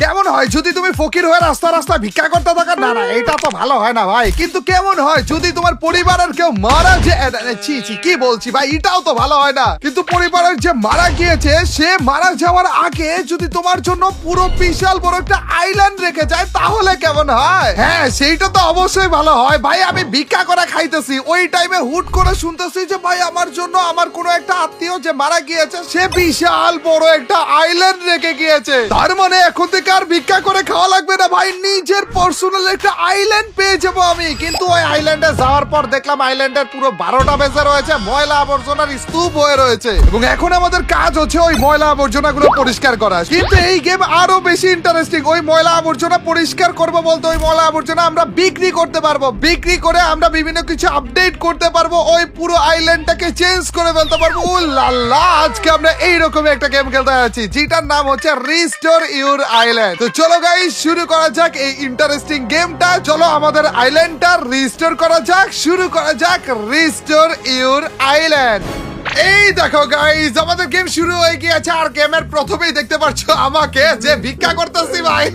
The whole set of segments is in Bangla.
কেমন হয় যদি তুমি ফকির হয়ে রাস্তা রাস্তা ভিক্ষা করতে থাকো? না না, এটা তো ভালো হয় না ভাই। কিন্তু কেমন হয় যদি তোমার পরিবারের কেউ মারা ছি ছি, কি বলছি ভাই, এটাও তো ভালো হয় না। কিন্তু পরিবারের যে মারা গিয়েছে সে মারা যাওয়ার আগে যদি তোমার জন্য পুরো বিশাল বড় একটা আইল্যান্ড রেখে যায় তাহলে কেমন হয়? হ্যাঁ, সেইটা তো অবশ্যই ভালো হয় ভাই। আমি ভিক্ষা করে খাইতেছি, ওই টাইমে হুট করে শুনতেছি যে ভাই আমার জন্য আমার কোনো একটা আত্মীয় যে মারা গিয়েছে সে বিশাল বড় একটা আইল্যান্ড রেখে গিয়েছে। তার মানে এখন থেকে আর ভিক্ষা করে খাওয়া লাগবে না ভাই, নিজের পার্সোনাল একটা আইল্যান্ড পেয়ে যাবো আমি। কিন্তু ওই আইল্যান্ডে যাওয়ার পর দেখলাম আইল্যান্ডের পুরো 12টা বেজে রয়েছে, ময়লা আবর্জনার স্তূপ হয়ে রয়েছে, এবং এখন আমাদের কাজ হচ্ছে ওই ময়লা আবর্জনা গুলো পরিষ্কার করা। কিন্তু এই গেম আরো বেশি ইন্টারেস্টিং। ওই ময়লা আবর্জনা পরিষ্কার করবো বলতে ওই ময়লা আবর্জনা আমরা বিক্রি করতে পারবো, বিক্রি করে আমরা বিভিন্ন কিছু আপডেট করতে পারবো, ওই পুরো আইল্যান্ডটাকে চেঞ্জ করে ফেলতে পারবো। ও লাল্লা, আজকে আমরা এইরকম একটা গেম খেলতে যাচ্ছি যেটার নাম হচ্ছে রিস্টোর ইউর আইল্যান্ড। তো চলো গাইস শুরু করা যাক এই ইন্টারেস্টিং গেমটা। চলো আমাদের আইল্যান্ডটা রিস্টোর করা যাক, শুরু করা যাক রিস্টোর ইউর আইল্যান্ড। এই দেখো গাইস, আমাদের গেম শুরু হয়ে গিয়েছে, আর গেমের প্রথমেই দেখতে পাচ্ছ আমাকে যে ভিক্ষা করতেছি ভাই।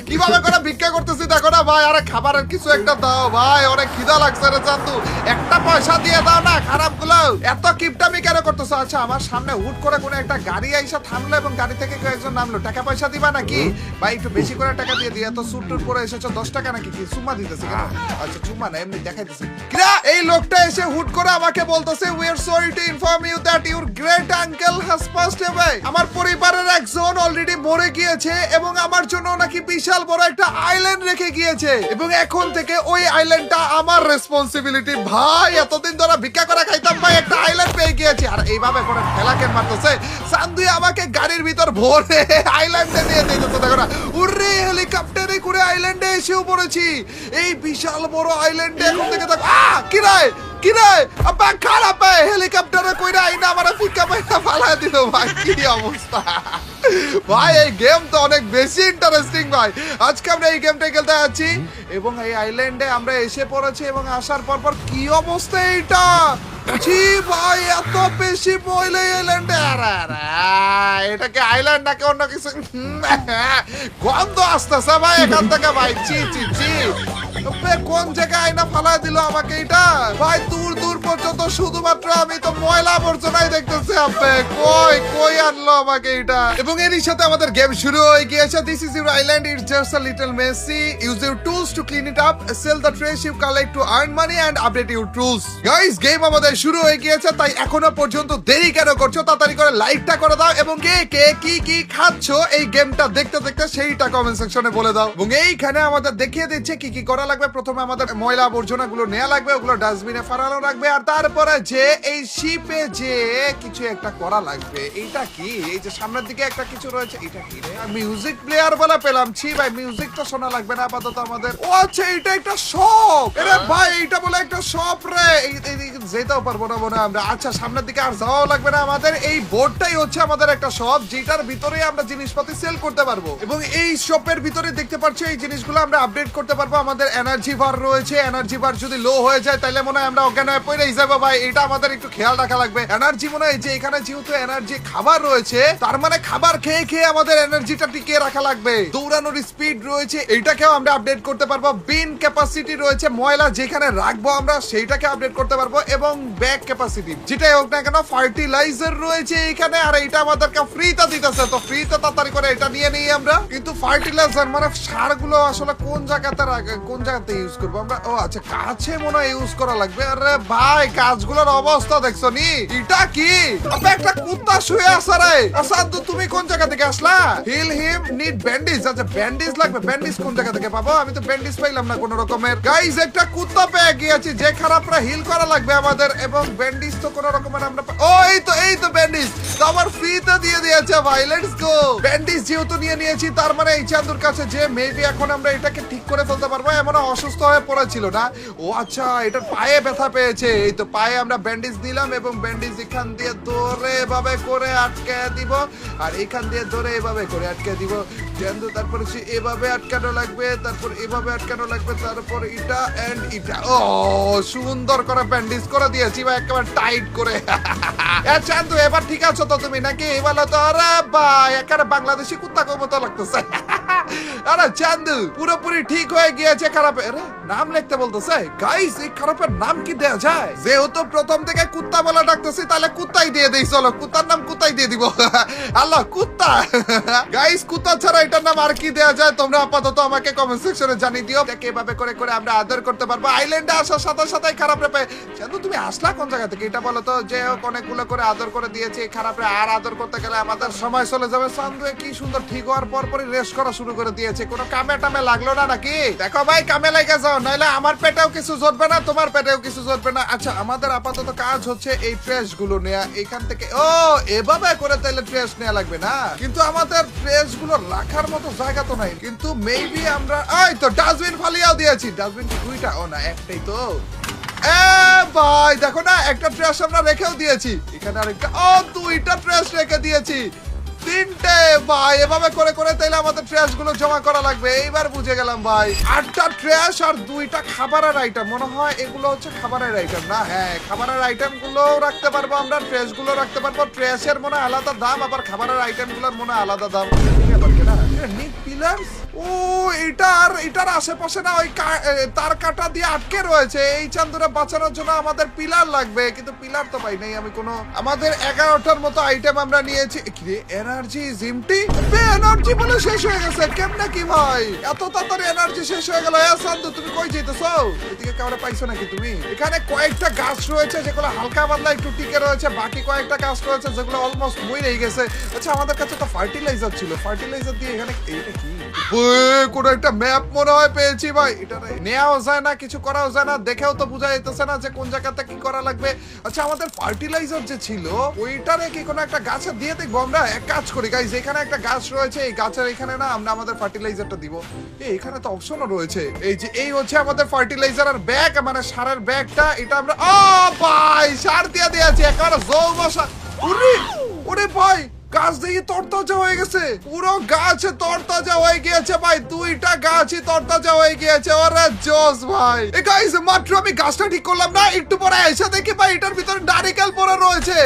কিভাবে করে ভিক্ষা করতেছি দেখো না ভাই। আরে খাবারের কিছু একটা দাও ভাই, অনেক খিদা লাগছে রে চান্দু, একটা পয়সা দিয়ে দাও না। খারাপ গুলো এত কিপটামি কেন করতেছো? আচ্ছা, আমার সামনে হুট করে কোনো একটা গাড়ি আইসা থামলো এবং গাড়ি থেকে কেউ একজন নামলো, টাকা পয়সা দিবা নাকি ভাই? একটু বেশি করে টাকা দিয়ে দিয়ে, এত সুট টুট পরে এসেছো, 10 টাকা নাকি? কি চুম্মা দিতেছে কেন? আচ্ছা চুম্মা না, এমনি দেখাইতেছে। কিরা এই লোকটা এসে হুট করে আমাকে বলতেছে we are sorry to inform you that your great uncle has passed away. আমার পরিবারের একজন অলরেডি মরে গিয়েছে এবং আমার জন্য নাকি বিশাল বড় একটা আইল্যান্ড রেখে গিয়েছে, এবং এখন থেকে ওই আইল্যান্ডটা আমার রেসপন্সিবিলিটি। ভাই এতদিন ধরে ভিক্ষা করে খাইতাম ভাই, একটা আইল্যান্ড পেয়ে গিয়েছি। আর এইভাবে করে ঠেলাকেন মারতেছে সান্দুই আমাকে গাড়ির ভিতর ভরে আইল্যান্ডে নিয়ে দিতেছে। দেখো না, উড়ে হেলিকপ্টারে করে আইল্যান্ডে এসেও পড়েছি, এই বিশাল বড় আইল্যান্ডে। এখন থেকে দেখো কিরে আব্বা খারাপ হেলিকপ্টারে কইরা আইনা আমার ফিকা পাইনা ফালা দিল ভাই, কি অবস্থা ভাই। এই গেম তো অনেক বেশি ইন্টারেস্টিং ভাই। আজকে আমরা এই গেমটা খেলতে যাচ্ছি এবং এই আইল্যান্ডে আমরা এসে পড়েছি, এবং আসার পর কি অবস্থা এইটা, ছি ভাই এত বেশি ময়লা আইল্যান্ডে। এটাকে আইল্যান্ড নাকি অন্য কিছু? গন্ধ আসতেছে ভাই এখান থেকে ভাই, ছি ছি ছি। কোন জায়গায় আইনা ফালা দিল আমাকে এটা ভাই? দূর দূর পর্যন্ত শুধুমাত্র আমি তো ময়লা আবর্জনাই দেখতেছি। আপনি কই আনলো আমাকে এটা? এবং এরই সাথে আমাদের গেম শুরু হয়ে গিয়েছে। This is your island, it's just a little messy, use your tools to clean it up, sell the trash you collect to earn money and update your tools. Guys game আমাদের শুরু হয়ে গিয়েছে, তাই এখনো পর্যন্ত দেরি কেন করছো? তাড়াতাড়ি করে লাইকটা করে দাও, এবং কে কে কি খাচ্ছো এই গেমটা দেখতে দেখতে সেইটা কমেন্ট সেকশনে বলে দাও। এবং এইখানে আমাদের দেখিয়ে দিচ্ছে কি করা লাগবে। প্রথমে আমাদের ময়লা আবর্জনা গুলো নেওয়া লাগবে, ওগুলো ডাস্টবিনে ফেলানো রাখবে, আর তারপরে যে এই শিপে যে কিছু একটা করা লাগবে। এইটা কি? এই যে সামনের দিকে একটা কিছু রয়েছে, এটা কি রে? মিউজিক প্লেয়ার বলে পেলাম। ছি ভাই, মিউজিক তো শোনা লাগবে না আপাতত আমাদের। ও আচ্ছা, এটা একটা শপ। আরে ভাই এইটা বলে একটা শপ রে, যেতেও পারবো না মনে হয় আমরা। আচ্ছা, সামনের দিকে আর যাওয়াও লাগবে না আমাদের। এই বোর্ডটাই হচ্ছে আমাদের একটা শপ, যেটার ভিতরে আমরা জিনিসপাতি সেল করতে পারবো, এবং এই শপের ভিতরে দেখতে পাচ্ছ এই জিনিসগুলো আমরা আপডেট করতে পারবো। আমাদের এনার্জি বার রয়েছে, এনার্জি বার যদি লো হয়ে যায় তাহলে মনে হয় আমরা অজ্ঞান হয়ে পড়েই যাবো ভাই। এটা আমাদের একটু খেয়াল রাখা লাগবে। এনার্জি মনে হয় যে এখানে যেহেতু এনার্জি খাবার রয়েছে, তার মানে খাবার খেয়ে খেয়ে আমাদের এনার্জিটা টিকিয়ে রাখা লাগবে। দৌড়ানোর স্পিড রয়েছে, এইটাকেও আমরা আপডেট করতে পারবো। বিন ক্যাপাসিটি রয়েছে, ময়লা যেখানে রাখবো আমরা সেইটাকে আপডেট করতে পারবো, এবং ব্যাগ ক্যাপাসিটি যেটাই হোক না কেন। ফার্টিলাইজার রয়েছে এখানে, আর এটা আমাদেরকে ফ্রিতে দিতেছে, তো ফ্রিতে তাড়াতাড়ি করে এটা নিয়ে নিই আমরা। কিন্তু ফার্টিলাইজার মানে সারগুলো আসলে কোন জায়গাতে ইউজ করবো আমরা? ও আচ্ছা, কাছে মনে হয় ইউজ করা লাগবে। আরে ভাই গাছগুলোর অবস্থা দেখছো নি? এটা কি একটা কুত্তা শুয়ে আছে রে? সাধু তুমি কোন জায়গা থেকে আসলা? হিল হিম নিড ব্যান্ডেজ। আচ্ছা ব্যান্ডেজ লাগবে, ব্যান্ডেজ কোন জায়গা থেকে পাবো? আমি তো ব্যান্ডেজ পাইলাম না কোন রকমের। গাইস একটা কুত্তা পেয়ে গিয়েছি, যে খারাপরা হিল করা লাগবে আমাদের, এবং ব্যান্ডেজ তো কোন রকমের আমরা ও এই তো ব্যান্ডেজ তো আমার ফ্রিতে দিয়ে দিয়েছে ভাই। Let's go. ব্যান্ডেজ যেহেতু নিয়ে নিয়েছি, তার মানে এই চান্দুর কাছে যে মেবি এখন আমরা এটাকে ঠিক করে ফেলতে পারবো। এমন অসুস্থ হয়ে পড়েছিল না? ও আচ্ছা, এটার পায়ে ব্যথা পেয়েছে। এই তো পায়ে আমরা ব্যান্ডেজ দিলাম এবং ব্যান্ডেজ এখান দিয়ে ধরে এভাবে করে আটকে দিব, আর এখান দিয়ে ধরে এভাবে করে আটকে দিব। তারপরে সে এভাবে আটকানো লাগবে, তারপর এভাবে আটকানো লাগবে, তারপর এটা এন্ড এটা। ও সুন্দর করে ব্যান্ডেজ করে দিয়েছি ভাই, একেবারে টাইট করে। চান্দু এবার ঠিক আছো তো তুমি নাকি? এবার তো আরে ভাই একেবারে বাংলাদেশি কুত্তার মতো লাগতেছে। আরে চান্দু পুরোপুরি ঠিক হয়ে গিয়েছে। খারাপ নাম লিখতে বলতেছে। গাইস এই খারাপের নাম কি দেয়া যায়? যেহেতু প্রথম থেকে কুত্তা বলে ডাকতেছি, তাহলে কুত্তাই দিয়ে দেই। চলো কুত্তার নাম কুত্তাই দিয়ে দিব। আল্লাহ কুত্তা। গাইস কুত্তা ছাড়া এটার নাম আর কি দেয়া যায় তোমরা আপাতত আমাকে কমেন্ট সেকশনে জানিয়ে দিও। কিভাবে করে করে আমরা আদর করতে পারবো। আইল্যান্ডে আসার সাথে সাথে খারাপ রে পেয়ে চান্দু তুমি আসলা কোন জায়গা থেকে এটা বলো তো? যে হোক অনেকগুলো করে আদর করে দিয়েছি, খারাপ রে আর আদর করতে গেলে আমাদের সময় চলে যাবে। চান্দু কি সুন্দর ঠিক হওয়ার পর পরই রেস্ট করা শুরু করে দিয়েছে। কোনো কামে টামে লাগলো না নাকি? দেখো ভাই কামে লাগে যাও, নাহলে আমার পেটেও কিছু জুটবে না, তোমার পেটেও কিছু জুটবে না। আচ্ছা আমাদের আপাতত কাজ হচ্ছে এই ট্রেস গুলো নেয়া এখান থেকে। ও এভাবে করে তাহলে ট্রেস নেওয়া লাগবে না, কিন্তু আমাদের ট্রেস গুলো রাখার মতো জায়গা তো নাই। কিন্তু মেবি আমরা এই তো ডাস্টবিন ফালিয়াও দিয়েছি। ডাস্টবিন কি দুইটা? ও না একটাই তো। ভাই দেখো না, একটা ট্রেস আমরা রেখেও দিয়েছি এখানে, আরেকটা। ও দুইটা ট্রেস রেখে দিয়েছি, তিনটে ভাই। এভাবে করে করে তাইলে আমাদের ট্রেস গুলো জমা করা লাগবে। এইবার বুঝে গেলাম ভাই। 8টা ট্রেস আর 2টা খাবারের আইটেম। মনে হয় এগুলো হচ্ছে খাবারের আইটেম না? হ্যাঁ খাবারের আইটেম গুলো রাখতে পারবো আমরা, ট্রেস গুলো রাখতে পারবো। ট্রেসের মনে হয় আলাদা দাম, আবার খাবারের আইটেম গুলোর মনে হয় আলাদা দাম। ও এটার আশেপাশে না ওই তার কাটা দিয়ে আটকে রয়েছে। এই চান্দুরা বাঁচানোর জন্য আমাদের পিলার লাগবে, কিন্তু পিলার তো পাই নাই আমি কোনো। আমাদের 11টার মতো আইটেম আমরা নিয়েছি। এনার্জি জিমটি এনার্জি বলে শেষ হয়ে গেছে। কেমনে কি ভাই এত তাড়াতাড়ি এনার্জি শেষ হয়ে গেল? চান্দু তুমি কই যেতেছো? এদিকে কাউরে পাইছো নাকি তুমি? এখানে কয়েকটা গাছ রয়েছে যেগুলো হালকা পাতলা একটু টিকে রয়েছে, বাকি কয়েকটা গাছ রয়েছে যেগুলো অলমোস্ট মরেই গেছে। আচ্ছা আমাদের কাছে তো ফার্টিলাইজার ছিল, ফার্টিলাইজার দিয়ে এখানে এইটা কি কোন একটা ম্যাপ মনে হয় পেয়েছি ভাই। এটা নেওয়াও যায় না, কিছু করাও যায় না, দেখেও তো বোঝা যাইতেছে না যে কোন জায়গাতে কি করা লাগবে। আচ্ছা আমাদের ফার্টিলাইজার যে ছিল ওইটারে কি কোনো একটা গাছে দিয়ে দেখবো আমরা? এক কাজ করি গাইস, এখানে একটা গাছ রয়েছে, এই গাছের এখানে না আমরা আমাদের ফার্টিলাইজারটা দিব। এখানে তো অপশনও রয়েছে। এই যে এই হচ্ছে আমাদের ফার্টিলাইজার আর ব্যাগ, মানে সারের ব্যাগটা। এটা আমরা ভাই সার দিয়ে দিয়েছি একেবারে জৌবসা। ওরে ভাই গাছ দেখি তরতাজা হয়ে গেছে, পুরো গাছ তরতাজা হয়ে গিয়েছে ভাই। 2টা গাছই তরতাজা হয়ে গিয়েছে। ওরে জোস ভাই। এই গাইস মাত্র আমি গাছটা ঠিক করলাম না, একটু পরে এসে দেখি ভাই এটার ভিতরে নারিকেল পড়ে রয়েছে।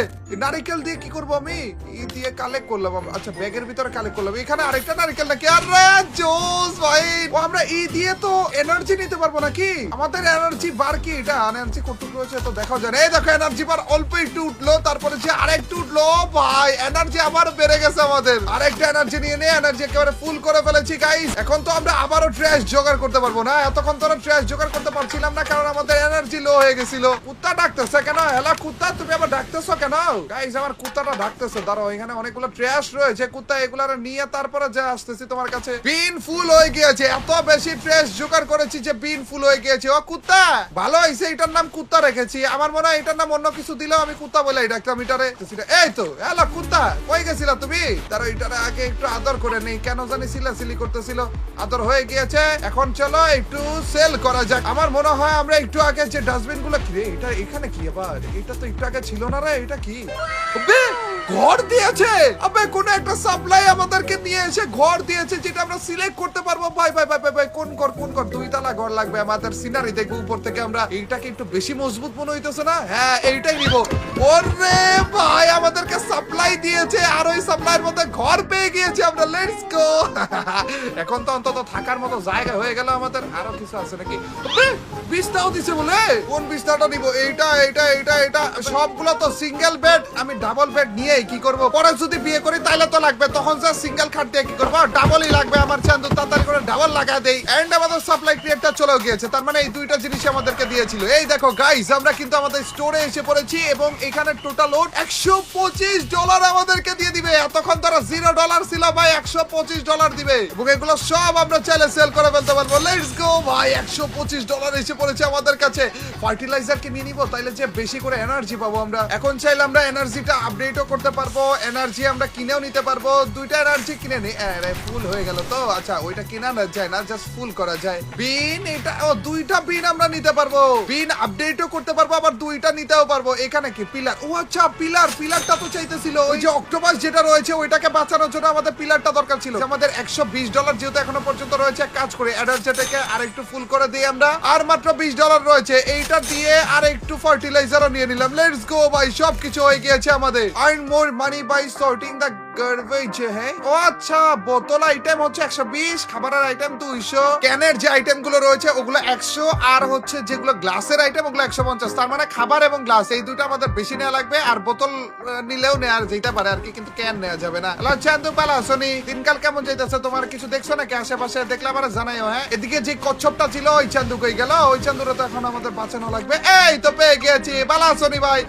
নারিকেল দিয়ে কি করবো আমি? ই দিয়ে কালেক্ট করলাম। আচ্ছা ব্যাগের ভিতরে কালেক্ট করলাম। এখানে আরেকটা নারিকেল নাকি? আরে জোস ভাই। ও আমরা ই দিয়ে তো এনার্জি নিতে পারবো নাকি? আমাদের এনার্জি বার কি? এটা এনার্জি কতটুকু রয়েছে তো দেখাও যায়। এই দেখো এনার্জি বার অল্প একটু উঠলো, তারপরে যে আরেকটু উঠলো ভাই। এনার্জি আবার বেড়ে গেছে আমাদের। আরেকটা এনার্জি নিয়ে নে, এনার্জি একেবারে ফুল করে ফেলেছি গাইস। এখন তো আমরা আবারও ট্র্যাশ জোগাড় করতে পারবো না। এতক্ষণ তো ট্র্যাশ জোগাড় করতে পারছিলাম না কারণ আমাদের এনার্জি লো হয়ে গেছিল। কুত্তা ডাকতেছে কেন? হেলা কুত্তা তুমি আবার ডাকতেছো কেন? গাইস আমার কুত্তাটা ডাকতেছে, দাঁড়াও। এখানে অনেকগুলো ট্র্যাশ রয়েছে, কুত্তা এগুলার নিয়ে তারপরে যা আসতেছি তোমার কাছে। বিন ফুল হয়ে গিয়েছে, এত বেশি ট্র্যাশ জোগাড় করেছি যে বিন ফুল হয়ে গিয়েছে। ও কুত্তা ভালো হয়েছে, এটার নাম কুত্তা রেখেছি। আমার মনে হয় এটার নাম অন্য কিছু দিলেও আমি কুত্তা বলে ডাকতাম এটারে। এই তো হেলা কুত্তা কই গেছিলা তুমি? তারা এটারে আগে একটু আদর করে নেই, কেন জানি সিলাসিলি করতেছিল। আদর হয়ে গিয়েছে, এখন চলো একটু সেল করা যাক। আমার মনে হয় আমরা একটু আগে যে ডাস্টবিন গুলো কি রে, এটা এখানে কি আবার? এটা তো একটু আগে ছিল না রে, এটা কি? ঘর দিয়েছে। আবে কোন একটা সাপ্লাই আমাদেরকে নিয়ে এসে ঘর দিয়েছে যেটা আমরা সিলেক্ট করতে পারবো। ভাই ভাই ভাই ভাই কোন ঘর? কোন ঘর? 2 তলা ঘর লাগবে আমাদের। সিনারি দেখবো উপর থেকে আমরা। এইটাকে একটু বেশি মজবুত মনে হইতেছে না? হ্যাঁ এইটাই নিব। ওরে ভাই আমাদেরকে সাপ্লাই দিয়েছে আর ওই সাপ্লাইয়ের মধ্যে ঘর পেয়ে গিয়েছি আমরা। Let's go. এখন তো অন্তত থাকার মতো জায়গা হয়ে গেল আমাদের। আরো কিছু আছে নাকি? বিছনাও দিছে বলে। কোন বিছনাটা নিব? এইটা এইটা এইটা এটা সবগুলো তো সিঙ্গেল বেড। আমি ডাবল বেড নিয়ে কি করব? পরে যদি বিয়ে করি তাইলে তো লাগবে, তখন যে সিঙ্গেল খাট দিয়ে কি করব? ডাবলই লাগবে আমার। চান্দু তাড়াতাড়ি করে ডাবল লাগা দেই। এন্ড আমাদের সাপ্লাই ক্রিয়েটটা চলেও গিয়েছে। তার মানে এই 2টা জিনিস আমাদেরকে দিয়েছিল। এই দেখো গাইস আমরা কিন্তু আমাদের স্টোরে এসে পড়েছি এবং এখানে টোটাল লোড $125 আমাদেরকে দিয়ে দিবে। এতক্ষণ তারা $0 ছিল ভাই, $125 দিবে এবং এগুলো সব আমরা চাইলে সেল করে ফেলতে পারবো। লেটস গো ভাই, $125 এসে পড়েছে আমাদের কাছে। ফার্টিলাইজার কি নিয়ে নিব, তাইলে যে বেশি করে এনার্জি পাবো আমরা। এখন চাইলে আমরা এনার্জিটা আপডেটও করতে পারবো, এনার্জি আমরা কিনেও নিতে পারবো। 2টা এনার্জি কিনে নি। ফুল হয়ে গেল তো। আচ্ছা ওইটা কিনা আনা যায় না, জাস্ট ফুল করা যায়। বিন এটা দুইটা বিন আমরা নিতে পারবো, বিন আপডেটও করতে পারবো, আবার দুইটা নিতেও পারবো। এখানে কি পিলার? ও আচ্ছা, পিলারটা তো চাইতেছিল ওই যে অক্টোপাস যেটা রয়েছে ওইটাকে বাঁচানোর জন্য আমাদের পিলারটা দরকার ছিল। আমাদের $120 যেহেতু এখনো পর্যন্ত রয়েছে, এক কাজ করে এনার্জিটাকে আরেকটু ফুল করে দিই আমরা। আর মাত্র $20 রয়েছে, এইটা দিয়ে আর একটু ফার্টিলাইজারও নিয়ে নিলাম। লেটস গো ভাই, সবকিছু হয়ে গিয়েছে আমাদের। Earn more money by sorting the garbage. হ্যাঁ, ও আচ্ছা, বোতল আইটেম হচ্ছে 120, খাবারের আইটেম 200, ক্যানের যে আইটেম গুলো রয়েছে ওগুলো 100, আর হচ্ছে যেগুলো গ্লাসের আইটেম ওগুলো 150। তার মানে খাবার এবং গ্লাস এই দুটো আমাদের বেশি নেওয়া লাগবে, আর বোতল নিলেও নেওয়া যেতে পারে আর কি, কিন্তু ক্যান নেওয়া যাবে না। হ্যালো চান্দু পালা সোনি, দিনকাল কেমন যাইতেছে তোমার? কিছু দেখছো নাকি আশেপাশে? দেখলে আমার জানাইও। হ্যাঁ, এদিকে যে কচ্ছপটা ছিল ওই চান্দু কই গেল? ওই চান্দুরা তো এখন আমাদের বাঁচানো লাগবে। এই তো পেয়ে গেছি, বালা সোনি ভাই।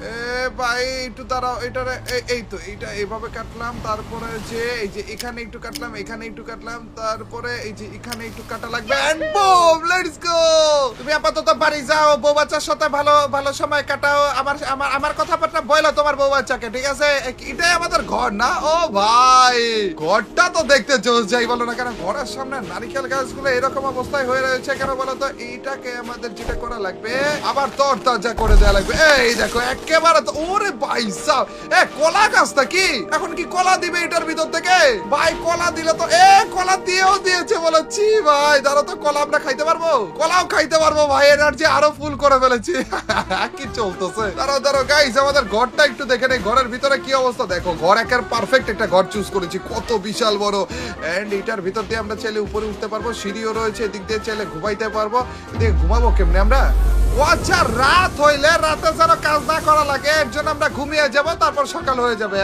ভাই একটু দাঁড়াও, এটারে এই তো এইটা এইভাবে কাটলাম, তারপরে যে এই যে এখানে একটু কাটলাম, এখানে একটু কাটলাম, তারপরে এই যে এখানে একটু কাটা লাগবে। And boom, let's go. তুমি আপাতত বাড়ি যাও, বউ বাচ্চার সাথে ভালো ভালো সময় কাটাও। আমার কথাবার্তা বলো তোমার বউ বাচ্চাকে, ঠিক আছে? এটাই আমাদের ঘর না? ও ভাই, ঘরটা তো দেখতে জোস যাই বলো না কেন? ঘরের সামনে নারিকেল গাছগুলো এরকম অবস্থায় হয়ে রয়েছে কেন বলো তো? এইটাকে আমাদের যেটা করা লাগবে, আবার তরতাজা করে দেওয়া লাগবে। এই দেখো একেবারে তো, ওরে ভাই সাব, কলা গাছটা কি এখন কি কলা দিবে এটার ভিতর থেকে? ভাই কলা দিলে তো, কলা দিয়েও দিয়েছে বলেছি ভাই। দাঁড়া তো, কলা আমরা খাইতে পারবো? কলাও খাইতে পারবো ভাই, এনার্জি আরো ফুল করে ফেলেছি। কি চলতেছে? দাঁড়াও গাইস, আমাদের ঘরটা একটু দেখে নেই, ঘরের ভিতরে কি অবস্থা দেখো। ঘর একের পারফেক্ট একটা ঘর চুজ করেছি, কত বিশাল বড়। এন্ড এটার ভিতর দিয়ে আমরা চাইলে উপরে উঠতে পারবো, সিঁড়িও রয়েছে, এদিক দিয়ে চাইলে ঘুমাইতে পারবো। এদিকে ঘুমাবো কেমনে আমরা? ও আচ্ছা, রাত হইলে রাতে যেন কাজ না করা লাগে এর জন্য আমরা ঘুমিয়ে যাব, তারপর সকাল হয়ে যাবে।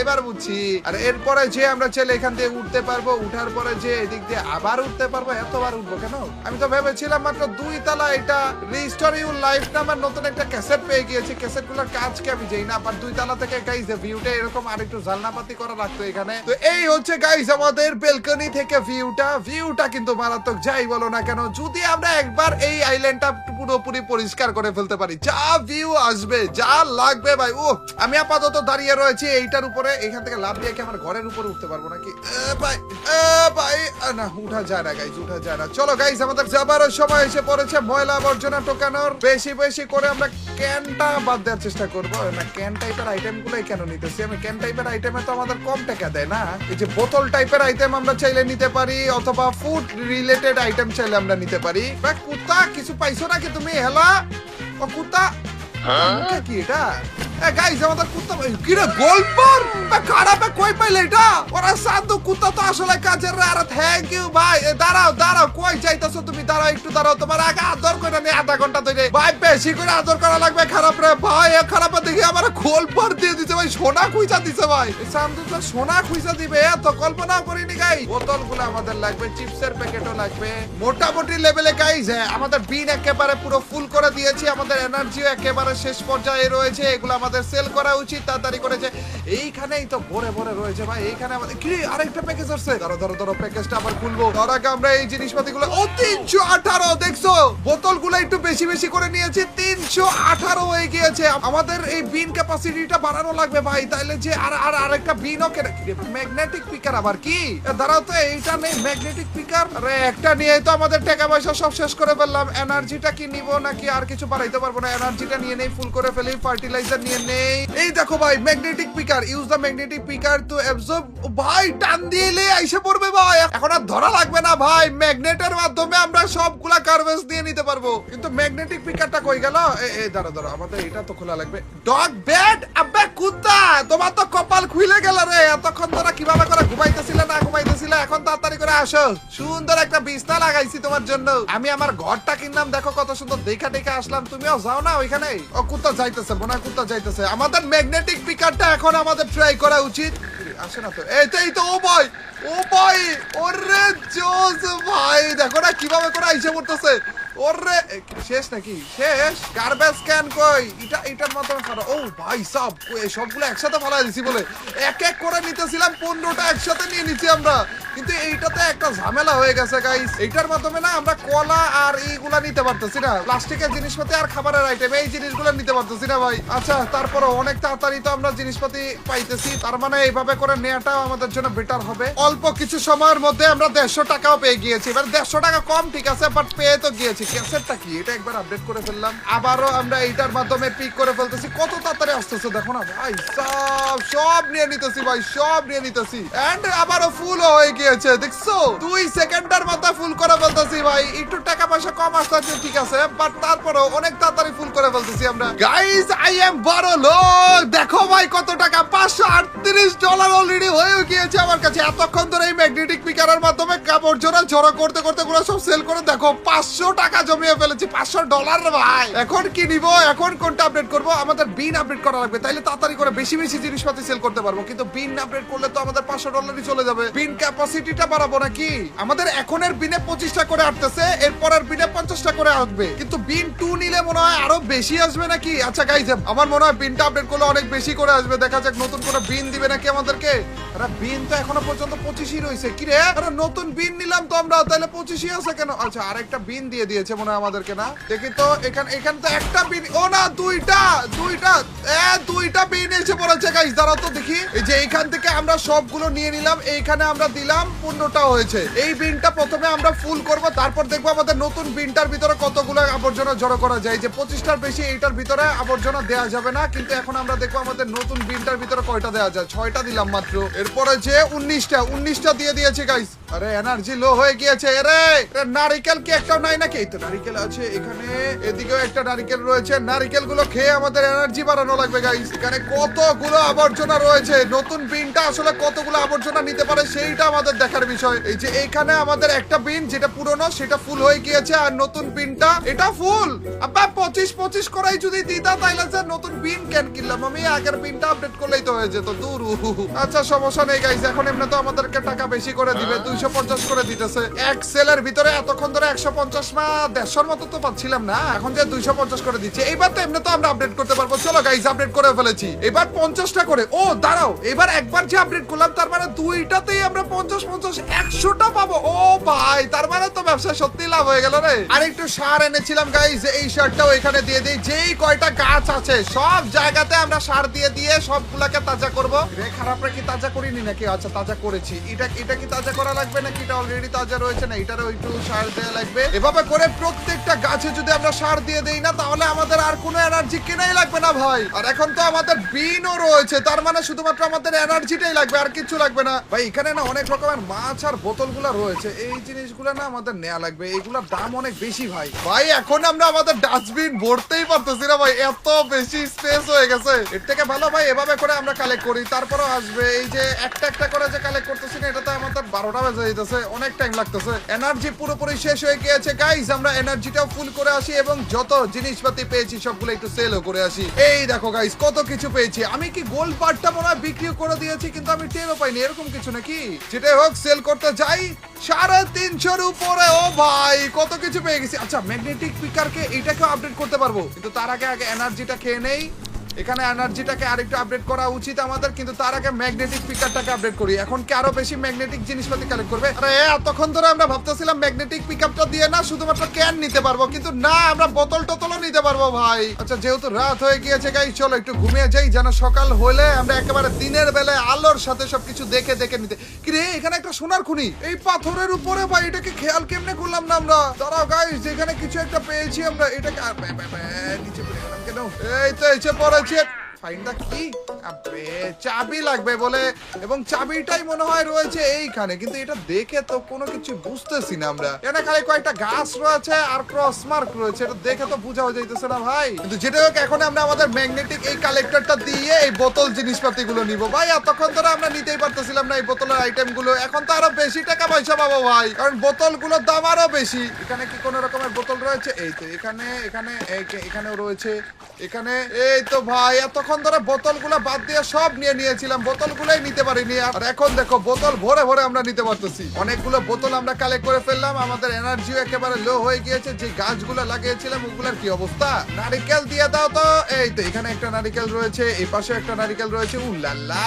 এবার বুঝছি। আর এরপরে যে আমরা চাইলে এখান দিয়ে উঠতে পারবো, উঠার পরে যে এদিক দিয়ে আবার উঠতে পারবো। এতবার উঠবো কেন? আমি তো ভেবেছিলাম মাত্র 2 তলা। এটা রিস্টোর ইউর লাইফ নামের নতুন একটা ক্যাসেট পেয়ে গিয়েছি, ক্যাসেট গুলোর কাজ কি আমি জানি না। আবার 2 তলা থেকে গাইস ভিউটা এরকম আরেকটু জালনাপাতি করা লাগতো এখানে। তো এই হচ্ছে গাইস আমাদের বেলকনি থেকে ভিউটা কিন্তু মারাত্মক, যাই বলো না কেন। যদি আমরা একবার এই আইল্যান্ডটা পুরোপুরি পরিষ্কার করে ফেলতে পারি, যা ভিউ আসবে, যা লাগবে ভাই। ও, আমি আপাতত দাঁড়িয়ে রয়েছি এইটার উপরে, এখান থেকে লাফ দিয়ে কি আমার ঘরের উপরে উঠতে পারবো নাকি? ভাই না, উঠা যায় না গাইস, উঠা যায় না। চলো গাইস, আমাদের যাবারও সময় এসে পড়েছে। ময়লা আবর্জনা টোকানোর বেশি বেশি করে আমরা ক্যানটা বাদ দেওয়ার চেষ্টা করবো না। ক্যান টাইপের আইটেম গুলোই কেন নিতেছি আমি? ক্যান টাইপের আইটেমে তো আমাদের কম টাকা দেয় না। এই যে বোতল টাইপের আইটেম আমরা চাইলে নিতে পারি, অথবা ফুড রিলেটেড আইটেম চাইলে আমরা নিতে পারি। কুত্তা কিছু পাইছো নাকি তুমি? হেলা ও কুত্তা, কি এটা? গাইস, আমাদের কুত্তা কি রে? গোলপার খারাপ কই পাইলে এটা? ওরা সাধু কুত্তা তো আসলে কাজের। আর থ্যাংক ইউ ভাই। দাঁড়াও কই যাইতাছো তুমি? দাঁড়াও একটু দাঁড়াও, তোমার আগে আদর করে নি আধা ঘন্টা ধরে। ভাই বেশি করে আদর করা লাগবে। খারাপ রে ভাই, খারাপ দেখি আমার গোলপার দিয়ে দিছে ভাই, সোনা খুঁজা দিছে ভাই। সাধু তো সোনা খুঁজা দিবে, এত কল্পনাও করিনি গাই। বোতলগুলো আমাদের লাগবে, চিপসের প্যাকেটও লাগবে। মোটামুটি লেভেলে গাইস আমাদের বিন একেবারে পুরো ফুল করে দিয়েছি। আমাদের এনার্জিও একেবারে শেষ পর্যায়ে রয়েছে। এগুলো আমাদের সেল করা উচিত তাড়াতাড়ি করেছে। এইখানেই তো ভরে ভরে রয়েছে ভাই। এইখানে আমাদের কি আরেকটা প্যাকেজ আসছে। ধরো প্যাকেজটা আবার খুলবো। তার আগে আমরা এই জিনিসপাতিগুলো, ও 318 দেখছো? বোতলগুলো একটু বেশি বেশি করে নিয়েছি, 318 হয়ে গিয়েছে। আমাদের এই বিন ক্যাপাসিটিটা বাড়ানো লাগবে ভাই, তাইলে যে আরেকটা বিনও কেন। ম্যাগনেটিক পিকার আবার কি? দাঁড়াও তো, এইটা নেই ম্যাগনেটিক পিকার। আরে একটা নিয়ে তো আমাদের টাকা পয়সা সব শেষ করে ফেললাম। এনার্জিটা কি নিব নাকি আর কিছু বাড়াইতে পারবো না? এনার্জিটা নিয়ে নেই, ফুল করে ফেলি। ফার্টিলাইজার নিয়ে নেই। এই দেখো ভাই, magnetic picker. Use the magnetic picker to absorb. ভাই টান দিলে আইসা পড়বে ভাই, এখন আর ধরা লাগবে না ভাই। ম্যাগনেটের মাধ্যমে আমরা সবগুলা গার্বেজ দিয়ে নিতে পারবো। কিন্তু ম্যাগনেটিক পিকারটা কই গেল? এই দাঁড়া, আমাদের এটা তো খোলা লাগবে। Dog bed. আবে কুত্তা, তোমার তো কপাল খুলে গেল রে। এতক্ষণ তোরা কিভাবে করে ঘুমাইতেছিলে না ঘুমাইতেছিলে, এখন তাড়াতাড়ি করে আসো। সুন্দর একটা বিছনা লাগাইছি তোমার জন্য। আমি আমার ঘরটা কিনলাম, দেখো কত সুন্দর। দেখা আসলাম, তুমিও যাও না ওইখানে? ও কুত্তা যাইতেছে, বোনা কুত্তা যাইতেছে। আমাদের ম্যাগনেটিক পিকারটা এখন আমাদের ট্রাই করা উচিত। আসে না তো? এই তো, ও ভাই ওরে জোস ভাই, দেখো না কিভাবে করে আইসা পড়তেছে। ওরে শেষ নাকি? শেষ? গার্বেজ ক্যান কই? এটার মাধ্যমে ফাটা। ও ভাই সব সবগুলো একসাথে ফালাই দিছি বলে এক এক করে নিতেছিলাম। 15টা একসাথে নিয়ে নিচ্ছি আমরা, কিন্তু এইটাতে একটা ঝামেলা হয়ে গেছে গাইস। এইটার মাধ্যমে না আমরা কলা আর এইগুলা নিতে পারতেছি না। প্লাস্টিকের জিনিসপাতি আর খাবারের আইটেম এই জিনিসগুলো নিতে পারতেছি না ভাই। আচ্ছা, তারপরে অনেক তাড়াতাড়ি তো আমরা জিনিসপাতি পাইতেছি, তার মানে এইভাবে করে নেওয়াটাও আমাদের জন্য বেটার হবে। অল্প কিছু সময়ের মধ্যে আমরা 150 টাকাও পেয়ে গিয়েছি। এবার 150 টাকা কম ঠিক আছে, বাট পেয়ে তো গিয়েছি। ক্যাসেটটা কি এটা একবার আপডেট করে ফেললাম, আবারও আমরা এইটার মাধ্যমে পিক করে ফেলতেছি। কত তাড়াতাড়ি আসতেছে দেখো না ভাই, সব নিয়ে নিতেছি ভাই, সব নিয়ে নিতেছি। এন্ড আবারও ফুল হয়ে গিয়েছে দেখছো, 2 সেকেন্ডের মধ্যে ফুল করে ফেলতেছি ভাই। একটু টাকা পয়সা কম আসছে ঠিক আছে, বাট তারপরেও অনেক তাড়াতাড়ি ফুল করে ফেলতেছি আমরা। গাইস আই এম বড় লোক, দেখো ভাই কত টাকা, $538 অলরেডি হয়ে গিয়েছে আমার কাছে। এতক্ষণ ধরে এই ম্যাগনেটিক পিকারের মাধ্যমে কাপড় জোড়া জড়ো করতে করতে গুলো সব সেল করে দেখো 500 টাকা জমিয়ে ফেলেছি। $500 ভাই। এখন কি নিব, এখন কোনটা আপডেট করব? আমাদের বিন আপডেট করা লাগবে, তাইলে তাড়াতাড়ি করে বেশি বেশি জিনিসপাতি সেল করতে পারবো। কিন্তু বিন আপডেট করলে তো আমাদের $500 চলে যাবে। বিন ক্যাপাসিটিটা বাড়াবো নাকি? আমাদের এখনের বিনে 25টা করে আসতেছে, এরপরের বিনে 50টা করে আসবে, কিন্তু বিন 2 নিলে মনে হয় আরো বেশি আসবে নাকি? আচ্ছা গাইজ, আমার মনে হয় বিনটা আপডেট করলে অনেক বেশি করে আসবে। দেখা যাক নতুন করে বিন দিবে নাকি আমাদেরকে। আরে বিন তো এখনো পর্যন্ত 25ই রয়েছে। কি রে, আরে নতুন বিন নিলাম তো আমরা, তাহলে 25ই আছে কেন? আচ্ছা আরেকটা বিন দিয়ে দিয়েছে মনে হয় আমাদেরকে, না দেখি তো। এখানে তো একটা বিন, ও না দুইটা বিন এসে পড়েছে গাইজ। দাঁড়াও তো দেখি, এই যে এইখান থেকে আমরা সবগুলো নিয়ে নিলাম, এইখানে আমরা দিলাম 15টা হয়েছে। এই বিনটা প্রথমে আমরা ফুল করব, তারপর দেখবো আমাদের নতুন বিনটার ভিতরে কতগুলো আবর্জনা জড়ো করা যায়। যে 25টার বেশি এইটার ভিতরে আবর্জনা দেওয়া যাবে না, কিন্তু এখন আমরা দেখবো আমাদের নতুন বিনটার ভিতরে কয়টা দেওয়া যায়। 6টা দিলাম মাত্র। এরপরে যে 19টা দিয়ে দিয়েছে গাইস। আরে এনার্জি লো হয়ে গিয়েছে। আরে নারিকেল কি একটাও নাই নাকি? এই তো নারিকেল আছে এখানে, এদিকেও একটা নারিকেল রয়েছে। নারিকেল গুলো খেয়ে আমাদের এনার্জি বাড়ানো লাগবে গাইস। এখানে কতগুলো আবর্জনা রয়েছে, নতুন বিনটা আসলে কতগুলো আবর্জনা নিতে পারে সেইটা আমাদের দেখার বিষয়। এই যে এইখানে আমাদের একটা বিন যেটা পুরনো সেটা ফুল হয়ে গিয়েছে, আর নতুন বিনটা এটা ফুল। আব্বা 25 করাই যদি দিতা তাইলে যে নতুন বিন কেন কিনলাম আমি? আগের বিনটা আপডেট করলেই তো হয়ে যেত। দূর। আচ্ছা সমস্যা নেই গাইস, এখন এমনি তো আমাদেরকে টাকা বেশি করে দিবে, 250 করে দিতেছে। এক সেলের ভিতরে এতক্ষণ ধরে 150 বা 150 মতো তো পাচ্ছিলাম না, এখন যে 250 করে দিচ্ছে। এইবার তো এমনি তো আমরা আপডেট করতে পারবো। চলো গাইস আপডেট করে ফেলেছি, এবার 50টা করে। ও দাঁড়াও, এবার একবার যে আপডেট করলাম তার মানে দুইটাতেই আমরা 50 100টা পাবো। ও ভাই, তার মানে তো ব্যবসা সত্যি লাভ হয়ে গেল রে। আর একটু সার এনেছিলাম গাইস, এই সারটাও এখানে দিয়ে দিই। যেই কয়টা গাছ আছে সব জায়গাতে আমরা সার দিয়ে দিয়ে সবগুলাকে তাজা করব। রে খারাপ রে কি তাজা করিনি নাকি? আচ্ছা তাজা করেছি। এটা কি তাজা করা লাগবে নাকি? এটা অলরেডি তাজা রয়েছে না, এটারও একটু সার দেওয়া লাগবে। এভাবে করে প্রত্যেকটা গাছে যদি আমরা সার দিয়ে দেই না, তাহলে আমাদের আর কোনো এনার্জি কেনাই লাগবে না ভাই। আর এখন তো আমাদের বিনও রয়েছে, তার মানে শুধুমাত্র আমাদের এনার্জিটাই লাগবে, আর কিছু লাগবে না ভাই। এখানে না অনেক রকমের মাছ আর বোতলগুলো রয়েছে, এই জিনিসগুলো না আমাদের নেওয়া লাগবে। এইগুলোর দাম অনেক বেশি ভাই। ভাই এখন আমরা আমাদের ডাস্টবিন ভরতেই পারতেছি না ভাই, এত বেশি স্পেস হয়ে গেছে। এর থেকে ভালো ভাই এভাবে করে আমরা কালেক্ট করি, তারপরও আসবে। এই যে একটা একটা করে যে কালেক্ট করতেছি না, এটাতে আমাদের 12টা বেজে যেতেছে, অনেক টাইম লাগতেছে। এনার্জি পুরোপুরি শেষ হয়ে গিয়েছে গাইস, আমরা এনার্জিটাও ফুল করে আসি এবং যত জিনিসপাতি পেয়েছি সবগুলো একটু সেলও করে আসি। এই দেখো গাইস কত কিছু পেয়েছি। আমি কি গোল্ড পার্টটা মনে হয় বিক্রিও করে দিয়েছি, কিন্তু আমি টেরও পাইনি, এরকম কিছু নাকি? যেটাই হোক সেল করতে যাই 350-এর উপরে। ও ভাই কত কিছু পেয়ে গেছি। আচ্ছা ম্যাগনেটিক পিকারকে এটাকেও আপডেট করতে পারবো, কিন্তু তার আগে এনার্জিটা খেয়ে নেই। এখানে এনার্জিটাকে আরেকটু আপডেট করা উচিত আমাদের, কিন্তু তার আগে ম্যাগনেটিক পিকআপটাকে আপডেট করি। এখন কি আরো বেশি ম্যাগনেটিক জিনিসপাতি কালেক্ট করবে? আরে এতক্ষণ ধরে আমরা ভাবতেছিলাম ম্যাগনেটিক পিকআপটা দিয়ে না শুধুমাত্র ক্যান নিতে পারবো, কিন্তু না, আমরা বোতল টোতলও নিতে পারবো ভাই। আচ্ছা যেহেতু রাত হয়ে গিয়েছে গাইস, চলো একটু ঘুমিয়ে যাই, যেন সকাল হলে আমরা একেবারে দিনের বেলায় আলোর সাথে সবকিছু দেখে দেখে নিতে। কি রে, এখানে একটা সোনার খনি এই পাথরের উপরে ভাই, এটাকে খেয়াল কেমনে করলাম না আমরা? দাঁড়াও গাইস, যেখানে কিছু একটা পেয়েছি আমরা, এটাকে নিচে পড়ে গেলাম কেন? এই তো এসে পড়েছে। ফাইনটা কি? আবে চাবি লাগবে বলে, এবং চাবিটাই মনে হয় রয়েছে এইখানে, কিন্তু এটা দেখে তো কোনো কিছু বুঝতেছি না আমরা। এখানে খালি কয়েকটা গাছ রয়েছে আর ক্রস মার্ক রয়েছে, এটা দেখে তো বোঝাও যাইতেছে না ভাই। কিন্তু যেটা হোক, এখন আমরা আমাদের ম্যাগনেটিক এই কালেক্টরটা দিয়ে এই বোতল জিনিসপাতি গুলো নিবো ভাই। এতক্ষণ ধরে আমরা নিতেই পারতেছিলাম না এই বোতলের আইটেম গুলো, এখন তো আরো বেশি টাকা পয়সা পাবো ভাই, কারণ বোতল গুলোর দাম আরো বেশি। এখানে কি কোন রকমের বোতল রয়েছে? এই তো এখানেও রয়েছে। এখানে এই তো ভাই, এতক্ষণ ধরে বোতলগুলো বাদ দিয়ে সব নিয়েছিলাম, বোতলগুলোই নিতে পারিনি। আর এখন দেখো বোতল ভরে ভরে আমরা নিতে পারতেছি। অনেকগুলো বোতল আমরা কালেক্ট করে ফেললাম, আমাদের এনার্জিও একেবারে লো হয়ে গিয়েছে। যে গাছগুলো লাগিয়েছিলাম ওগুলোর কি অবস্থা? নারিকেল দিয়ে দাও তো। এই তো এখানে একটা নারিকেল রয়েছে, এই পাশে একটা নারিকেল রয়েছে। উল্লাল্লা,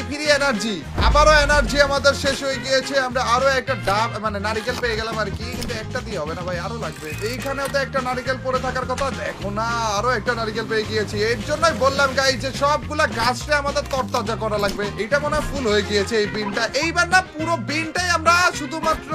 ফিরি এনার্জি। আবারও এনার্জি আমাদের শেষ হয়ে গিয়েছে, আমরা আরো একটা ডাব মানে নারিকেল পেয়ে গেলাম আর কি, কিন্তু একটা দিয়ে হবে না ভাই, আরো লাগবে। এইখানেও তো একটা নারিকেল পড়ে থাকার কথা, দেখো না আরো একটা নারিকেল পেয়ে গিয়েছি। এর জন্যই বললাম গাইস যে সবগুলা গাছটা আমাদের তরতাজা করা লাগবে। এটা মনে হয় ফুল হয়ে গিয়েছে এই বিনটা। এইবার না পুরো বিনটাই আমরা শুধুমাত্র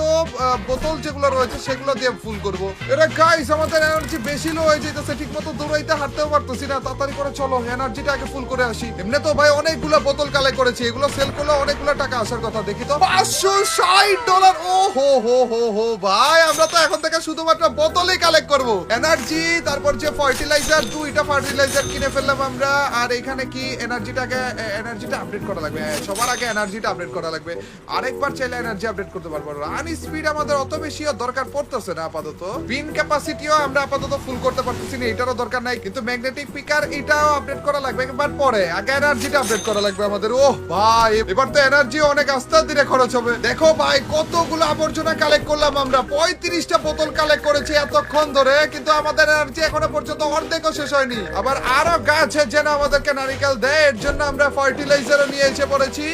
বোতল যেগুলো রয়েছে সেগুলো দিয়ে ফুল করব। এটা গাইস আমাদের এনার্জি বেশি লো হয়ে যাইতেছে, ঠিক মতো দৌড়াইতে হাঁটতেও পারতেছি না। তাড়াতাড়ি করে চলো এনার্জিটা আগে ফুল করে আসি। এমনি তো ভাই অনেকগুলো বোতল কালেক্ট করেছি, এগুলো সেল করলে অনেকগুলো টাকা আসার কথা। দেখি তো $560। ও হো হো হো হো ভাই, আমরা তো এখন থেকে শুধুমাত্র বোতলই কালেক্ট করব। এনার্জি, তারপর যে ফার্টিলাইজার, 2টা ফার্টিলাইজার কিনে ফেললাম আমরা। আর এখানে কি এনার্জিটা আপডেট করা লাগবে। সবার আগে এনার্জিটা আপডেট করা লাগবে। আরেকবার চাইলে এনার্জি আপডেট করতে পারবো। রান স্পিড আমাদের অত বেশি দরকার পড়তেছে না আপাতত। বিন ক্যাপাসিটিও আমরা আপাতত ফুল করতে পারতেছি না, এটারও দরকার নাই। কিন্তু ম্যাগনেটিক পিকার এটাও আপডেট করা লাগবে, এবার পরে আগে এনার্জিটা আপডেট করা লাগবে আমাদের। ওহ ভাই, এবার তো এনার্জি অনেক আস্তে ধীরে খরচ হবে। দেখো ভাই কতগুলো আবর্জনা কালেক্ট করলাম আমরা। 35টা বোতল কালেক্ট করেছি এতক্ষণ ধরে, কিন্তু আমাদের এনার্জি এখনো পর্যন্ত অর্ধেকও শেষ হয়নি। আবার আরো গাছ যেন আমাদেরকে নারিকেল দেয়, এর জন্য আমরা ফার্টিলাইজারও নিয়ে এসে পড়েছি।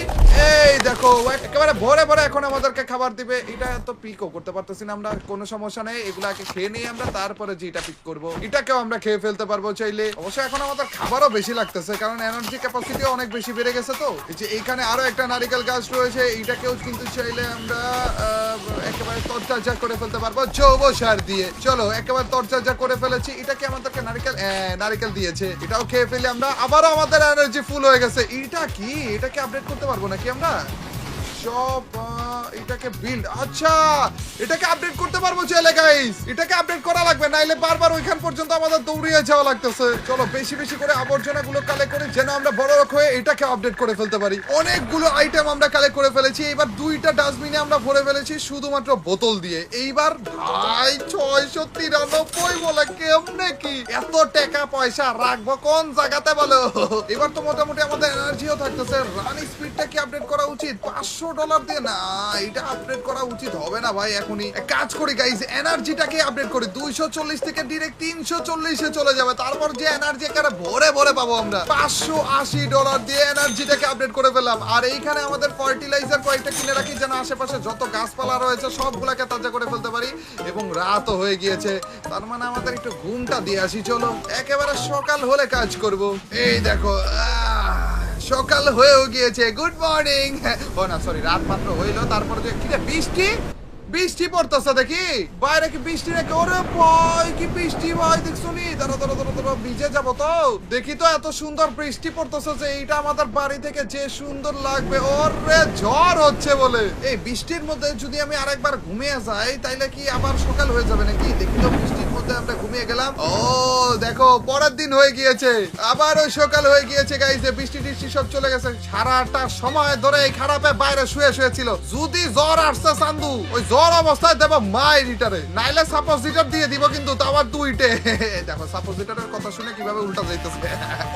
এই দেখো একেবারে ভরে ভরে এখন আমাদেরকে খাবার দিবে। এটা তো পিকও করতে পারতেছি না আমরা, কোনো সমস্যা নেই। এগুলাকে খেয়ে নিয়ে আমরা তারপরে যেটা পিক করবো এটাকেও আমরা খেয়ে ফেলতে পারবো চাইলে। অবশ্য এখন আমাদের খাবারও বেশি লাগতেছে, কারণ এনার্জি ক্যাপাসিটি অনেক বেশি বেড়ে গেছে। তো এই যে এইখানে আরো একটা নারিকেল গাছ রয়েছে, এটাকেও কিন্তু চাইলে আমরা একেবারে তরতাজা করে ফেলতে পারবো জৈব সার দিয়ে। চলো একেবারে তরতাজা করে ফেলেছি। এটাকে আমাদেরকে নারিকেল দিয়েছে, এটাও খেয়ে ফেলে আমরা আবারও আমাদের এনার্জি ফুল হয়ে গেছে। এটা কি, এটাকে আপডেট করতে পারবো নাকি আমরা? সব এটাকে বিল্ড, আচ্ছা এটাকে আপডেট করতে পারবো চাইলে গাইস। এটাকে আপডেট করা লাগবে, নাইলে বারবার ওইখান পর্যন্ত আমাদের দৌড়িয়ে যাওয়া লাগতেছে। চলো বেশি বেশি করে আবর্জনাগুলো কালেক্ট করে যেন আমরা বড় লোক হয়ে এটাকে আপডেট করে ফেলতে পারি। অনেকগুলো আইটেম আমরা কালেক্ট করে ফেলেছি। এবার 2টা ডাস্টবিনে আমরা ভরে ফেলেছি শুধুমাত্র বোতল দিয়ে। এইবার ভাই 693 বলে কেমনে কি এত টাকা পয়সা রাখবো কোন জায়গাতে বলো? এবার তো মোটামুটি আমাদের এনার্জিও থাকতেছে। রান স্পিডটা কি আপডেট করা উচিত? $500 দিয়ে না, এটা আপডেট করা উচিত হবে না ভাই এখনই। এক কাজ করি গাইস, এনার্জিটাকে আপডেট করি। 240 থেকে ডিরেক্ট 340 এ চলে যাবে। তারপর যে এনার্জি এখানে ভরে ভরে পাবো আমরা। $580 দিয়ে এনার্জিটাকে আপডেট করে ফেললাম। আর এইখানে আমাদের ফার্টিলাইজার কয়েকটা কিনে রাখি, যেন আশেপাশে যত গাছপালা রয়েছে সবগুলাকে তাজা করে ফেলতে পারি। এবং রাতও হয়ে গিয়েছে, তার মানে আমাদের একটু ঘুমটা দিয়ে আসি। চলো একেবারে সকাল হলে কাজ করব। এই দেখো সকাল হয়েও গিয়েছে। Good morning. ও না সরি, রাত মাত্র হইলো। তারপরে যে কি বৃষ্টি পড়তেছে দেখি বাইরে, কি বৃষ্টি রেখে? ওরে ভাই কি বৃষ্টি ভাই, দেখছো নি? দাঁড়া ভিজে যাবো তো। দেখি তো এত সুন্দর বৃষ্টি পড়তেছে যে এইটা আমাদের বাড়ি থেকে যে সুন্দর লাগবে। ওরে ঝড় হচ্ছে বলে। এই বৃষ্টির মধ্যে যদি আমি আরেকবার ঘুমিয়ে যাই তাইলে কি আবার সকাল হয়ে যাবে নাকি? দেখি তো বৃষ্টির মধ্যে আমরা ঘুমিয়ে গেলাম। ও দেখো পরের দিন হয়ে গিয়েছে, আবারও সকাল হয়ে গিয়েছে গাইস। বৃষ্টি টিষ্টি সব চলে গেছে। সারাটা সময় ধরে এই খারাপে বাইরে শুয়ে ছিল। যদি জ্বর আসছে চান্দু, ওই জ্বর অবস্থায় দেবো মায়ের লিটারে, নাইলে সাপোজিটর দিয়ে দিব। কিন্তু তাও 2টে। দেখো সাপোজিটরের কথা শুনে কিভাবে উল্টা যাইতেছে।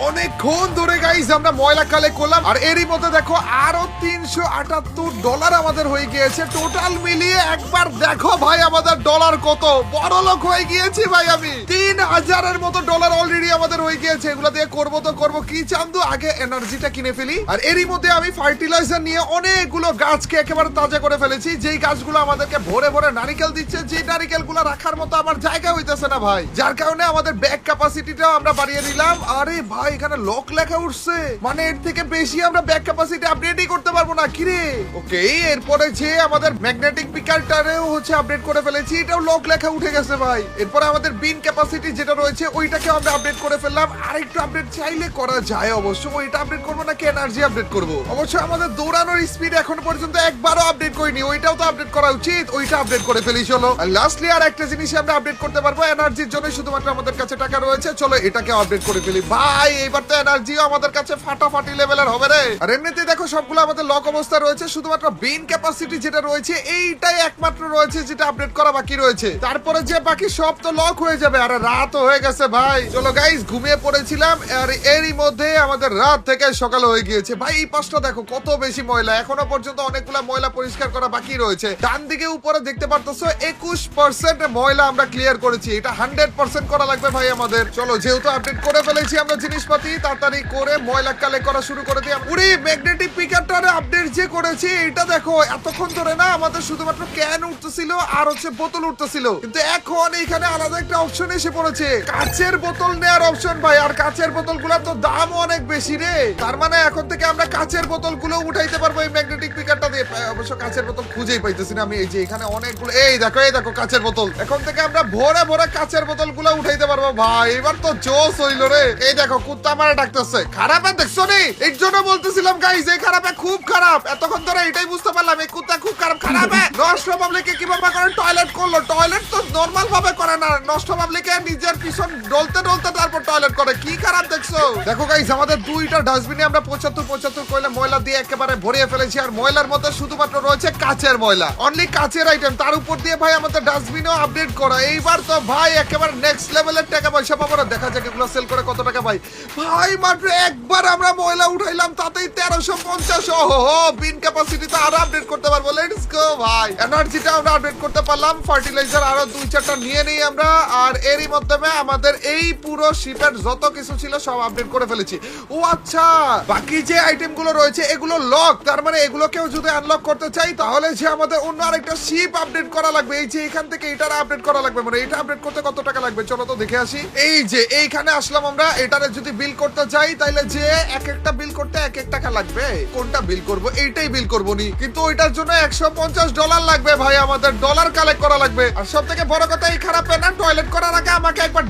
অনেকক্ষণ ধরে গাইস আমরা ময়লা কালেক্ট করলাম। আর এরই মধ্যে দেখো আরো $378 আমাদের হয়ে গিয়েছে। টোটাল মিলিয়ে একবার দেখো ভাই আমাদের ডলার কত বড় লোক হয়ে গিয়েছি ভাই। আমি 3000-এর মতো ডলার অলরেডি আমাদের হয়ে গিয়েছে। এগুলো দিয়ে করবো তো করবো কি চান্দু, আগে এনার্জিটা কিনে ফেলি। আর এরই মধ্যে আমি ফার্টিলাইজার নিয়ে অনেকগুলো গাছকে একেবারে তাজা করে ফেলেছি, যেই গাছগুলো আমাদেরকে ভরে ভরে নারিকেল দিচ্ছে। যে নারিকেল গুলো রাখার মতো আমার জায়গা হইতেছে না ভাই, যার কারণে আমাদের ব্যাগ ক্যাপাসিটিটাও আমরা বাড়িয়ে দিলাম। আরে ভাই এখানে লক লেখা উঠছে, মানে এর থেকে বেশি আমরা ব্যাগ ক্যাপাসিটি আপডেটই করতে পারবো না। কিরে ওকে, এরপরে যে আমাদের ম্যাগনেটিক পিকারটারেও হচ্ছে আপডেট করে ফেলেছি, এটাও লক লেখা উঠে গেছে ভাই। এরপরে আমাদের বিন ক্যাপাসিটি যেটা রয়েছে ওইটাকে আমরা আপডেট করে ফেললাম। আরেকটু আপডেট চাইলে করা যায় অবশ্য। ওইটা আপডেট করবো নাকি এনার্জি আপডেট করবো? অবশ্য আমাদের দৌড়ানোর স্পিড এখন পর্যন্ত একবারও আপডেট করিনি, ওইটাও তো আপডেট করা উচিত। ওইটা আপডেট করে ফেলি চলো। আর লাস্টলি আর একটা জিনিস আমরা আপডেট করতে পারবো, এনার্জির জন্য শুধুমাত্র আমাদের কাছে টাকা রয়েছে। চলো এটাকে আপডেট করে ফেলি ভাই। এইবার তো এনার্জিও আমাদের কাছে ফাটাফাটি লেভেলের হবে রে। আর এমনিতে দেখো সবগুলো আমাদের লক অবস্থা রয়েছে, শুধুমাত্র বিন ক্যাপাসিটি যেটা রয়েছে এইটাই একমাত্র রয়েছে যেটা আপডেট করা বাকি রয়েছে। তারপরে যে বাকি সব তো লক হয়ে যাবে। আরে রাত হয়ে গেছে ভাই। চলো গাইস ঘুমিয়ে পড়েছিলাম, আর এরই মধ্যে আমাদের রাত থেকে সকাল হয়ে গিয়েছে ভাই। এই পাশটা দেখো কত বেশি ময়লা, এখনো পর্যন্ত অনেকগুলা ময়লা পরিষ্কার করা বাকি রয়েছে। ডান দিকে উপরে দেখতে পারতেছো 21% ময়লা আমরা ক্লিয়ার করেছি। এটা 100% করা লাগবে ভাই আমাদের। চলো যেহেতু আপডেট করে ফেলেছি আমরা জিনিসপাতি, তাড়াতাড়ি করে ময়লা কালেক্ট করা শুরু করে দিই। উড়ি ম্যাগনেটিক পিকারটারে আপডেট যে করেছি এটা দেখো, এতক্ষণ ধরে না আমাদের শুধুমাত্র ক্যান উঠতেছিল আর হচ্ছে বোতল উঠতেছিল, কিন্তু এখন এখানে আলাদা আলাদা একটা অপশন এসে পড়েছে, কাচের বোতল নেওয়ার অপশন ভাই। আর কাচের বোতলগুলোর তো দাম অনেক বেশি রে। তার মানে এখন থেকে আমরা কাচের বোতলগুলো উঠাইতে পারবো এই ম্যাগনেটিক পিকারটা দিয়ে। অবশ্য কাচের বোতল খুঁজেই পাইতেছি না আমি। এই যে এখানে অনেকগুলো, এই দেখো কাচের বোতল। এখন থেকে আমরা ভরে ভরে কাচের বোতলগুলো উঠাইতে পারবো ভাই। এবার তো জোশ হইলো রে। এই দেখো কুত্তা আমারে ডাকতেছে। খারাপ দেখছো নি? এর জন্য বলতেছিলাম গাইস, এই খারাপে খুব খারাপ। এতক্ষণ ধরে এটাই বুঝতে পারলাম এই কুত্তা খুব খারাপ। খারাপে নষ্ট পাবলিকে কিভাবে করে টয়লেট করলো। টয়লেট তো নরমাল ভাবে করে না, নষ্ট পাবলিকে নিজের পিছন ডলতে ডলতে তারপর টয়লেট করে। কি খারাপ দেখছো? দেখো গাইস, আমাদের দুইটা ডাস্টবিনে আমরা 75 কইলা ময়লা দিয়ে একেবারে ভরিয়ে ফেলেছি। আর ময়লার মধ্যে শুধুমাত্র রয়েছে কাচের ময়লা, অনলি কাচের আইটেম। তার উপর দিয়ে ভাই আমাদের ডাস্টবিনও আপডেট করা। এইবার তো ভাই একেবারে নেক্সট লেভেলের টাকা পয়সা পাবো না। দেখা যাক এগুলো সেল করে কত টাকা পাই। ভাই মাত্র একবার আমরা ময়লা উঠাইলাম তাতেই 1350। ওহো, বিন ক্যাপাসিটি তো আরো আপডেট করতে পারবো। লেটস গো ভাই। এনার্জিটা আমরা আপডেট করতে পারলাম। ফার্টিলাইজার আরো 2-4টা নিয়ে নেই আমরা। আর এরই মাধ্যমে আমাদের এই পুরো শিপের যত কিছু ছিল সব আপডেট করে ফেলেছি। ও আচ্ছা, বাকি যে আইটেম গুলো রয়েছে এগুলো লক। তার মানে এগুলোকেও যদি আনলক করতে চাই তাহলে যে আমাদের অন্য আরেকটা শিপ আপডেট করা লাগবে। এই যে এখান থেকে এটার আপডেট করা লাগবে। মানে এটা আপডেট করতে কত টাকা লাগবে চলো তো দেখে আসি। এই যে এইখানে আসলাম আমরা। এটারে যদি বিল করতে চাই তাহলে যে এক একটা বিল করতে এক এক টাকা লাগবে। কোনটা বিল করব? এইটাই বিল করবো নি, কিন্তু ওইটার জন্য $150 লাগবে ভাই। আমাদের ডলার কালেক্ট করা লাগবে। আর সব থেকে বড় কথা এই খারাপ না, টয়লেট করার আগে আমাকে একবার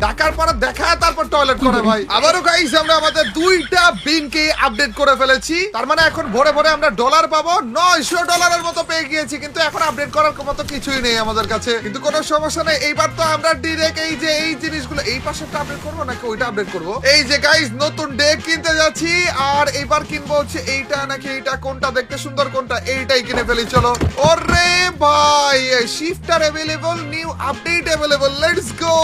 ডাকার পরে দেখায় তারপর টয়লেট করে ভাই। আবারও গাইস আমরা আমাদের দুইটা বিনকে আপডেট করে ফেলেছি। তার মানে এখন ভরে ভরে আমরা ডলার পাবো। $900 মতো পেয়ে গিয়েছি, কিন্তু এখন আপডেট করার মতো কিছুই নেই আমাদের কাছে। কিন্তু কোনো সমস্যা নেই, এইবার তো আমরা ডিরেক্ট এই যে এই জিনিসগুলো এই পাশেটা আপডেট করবো নাকি ওইটা আপডেট করবো। এই যে গাইস নতুন ডেক কিনতে যাচ্ছি। আর এইবার কিনবো হচ্ছে এইটা নাকি এইটা, কোনটা দেখতে সুন্দর কোনটা, এইটাই কিনে ফেলি চলো। ওরে ভাই, shifter available, new update available. Let's go.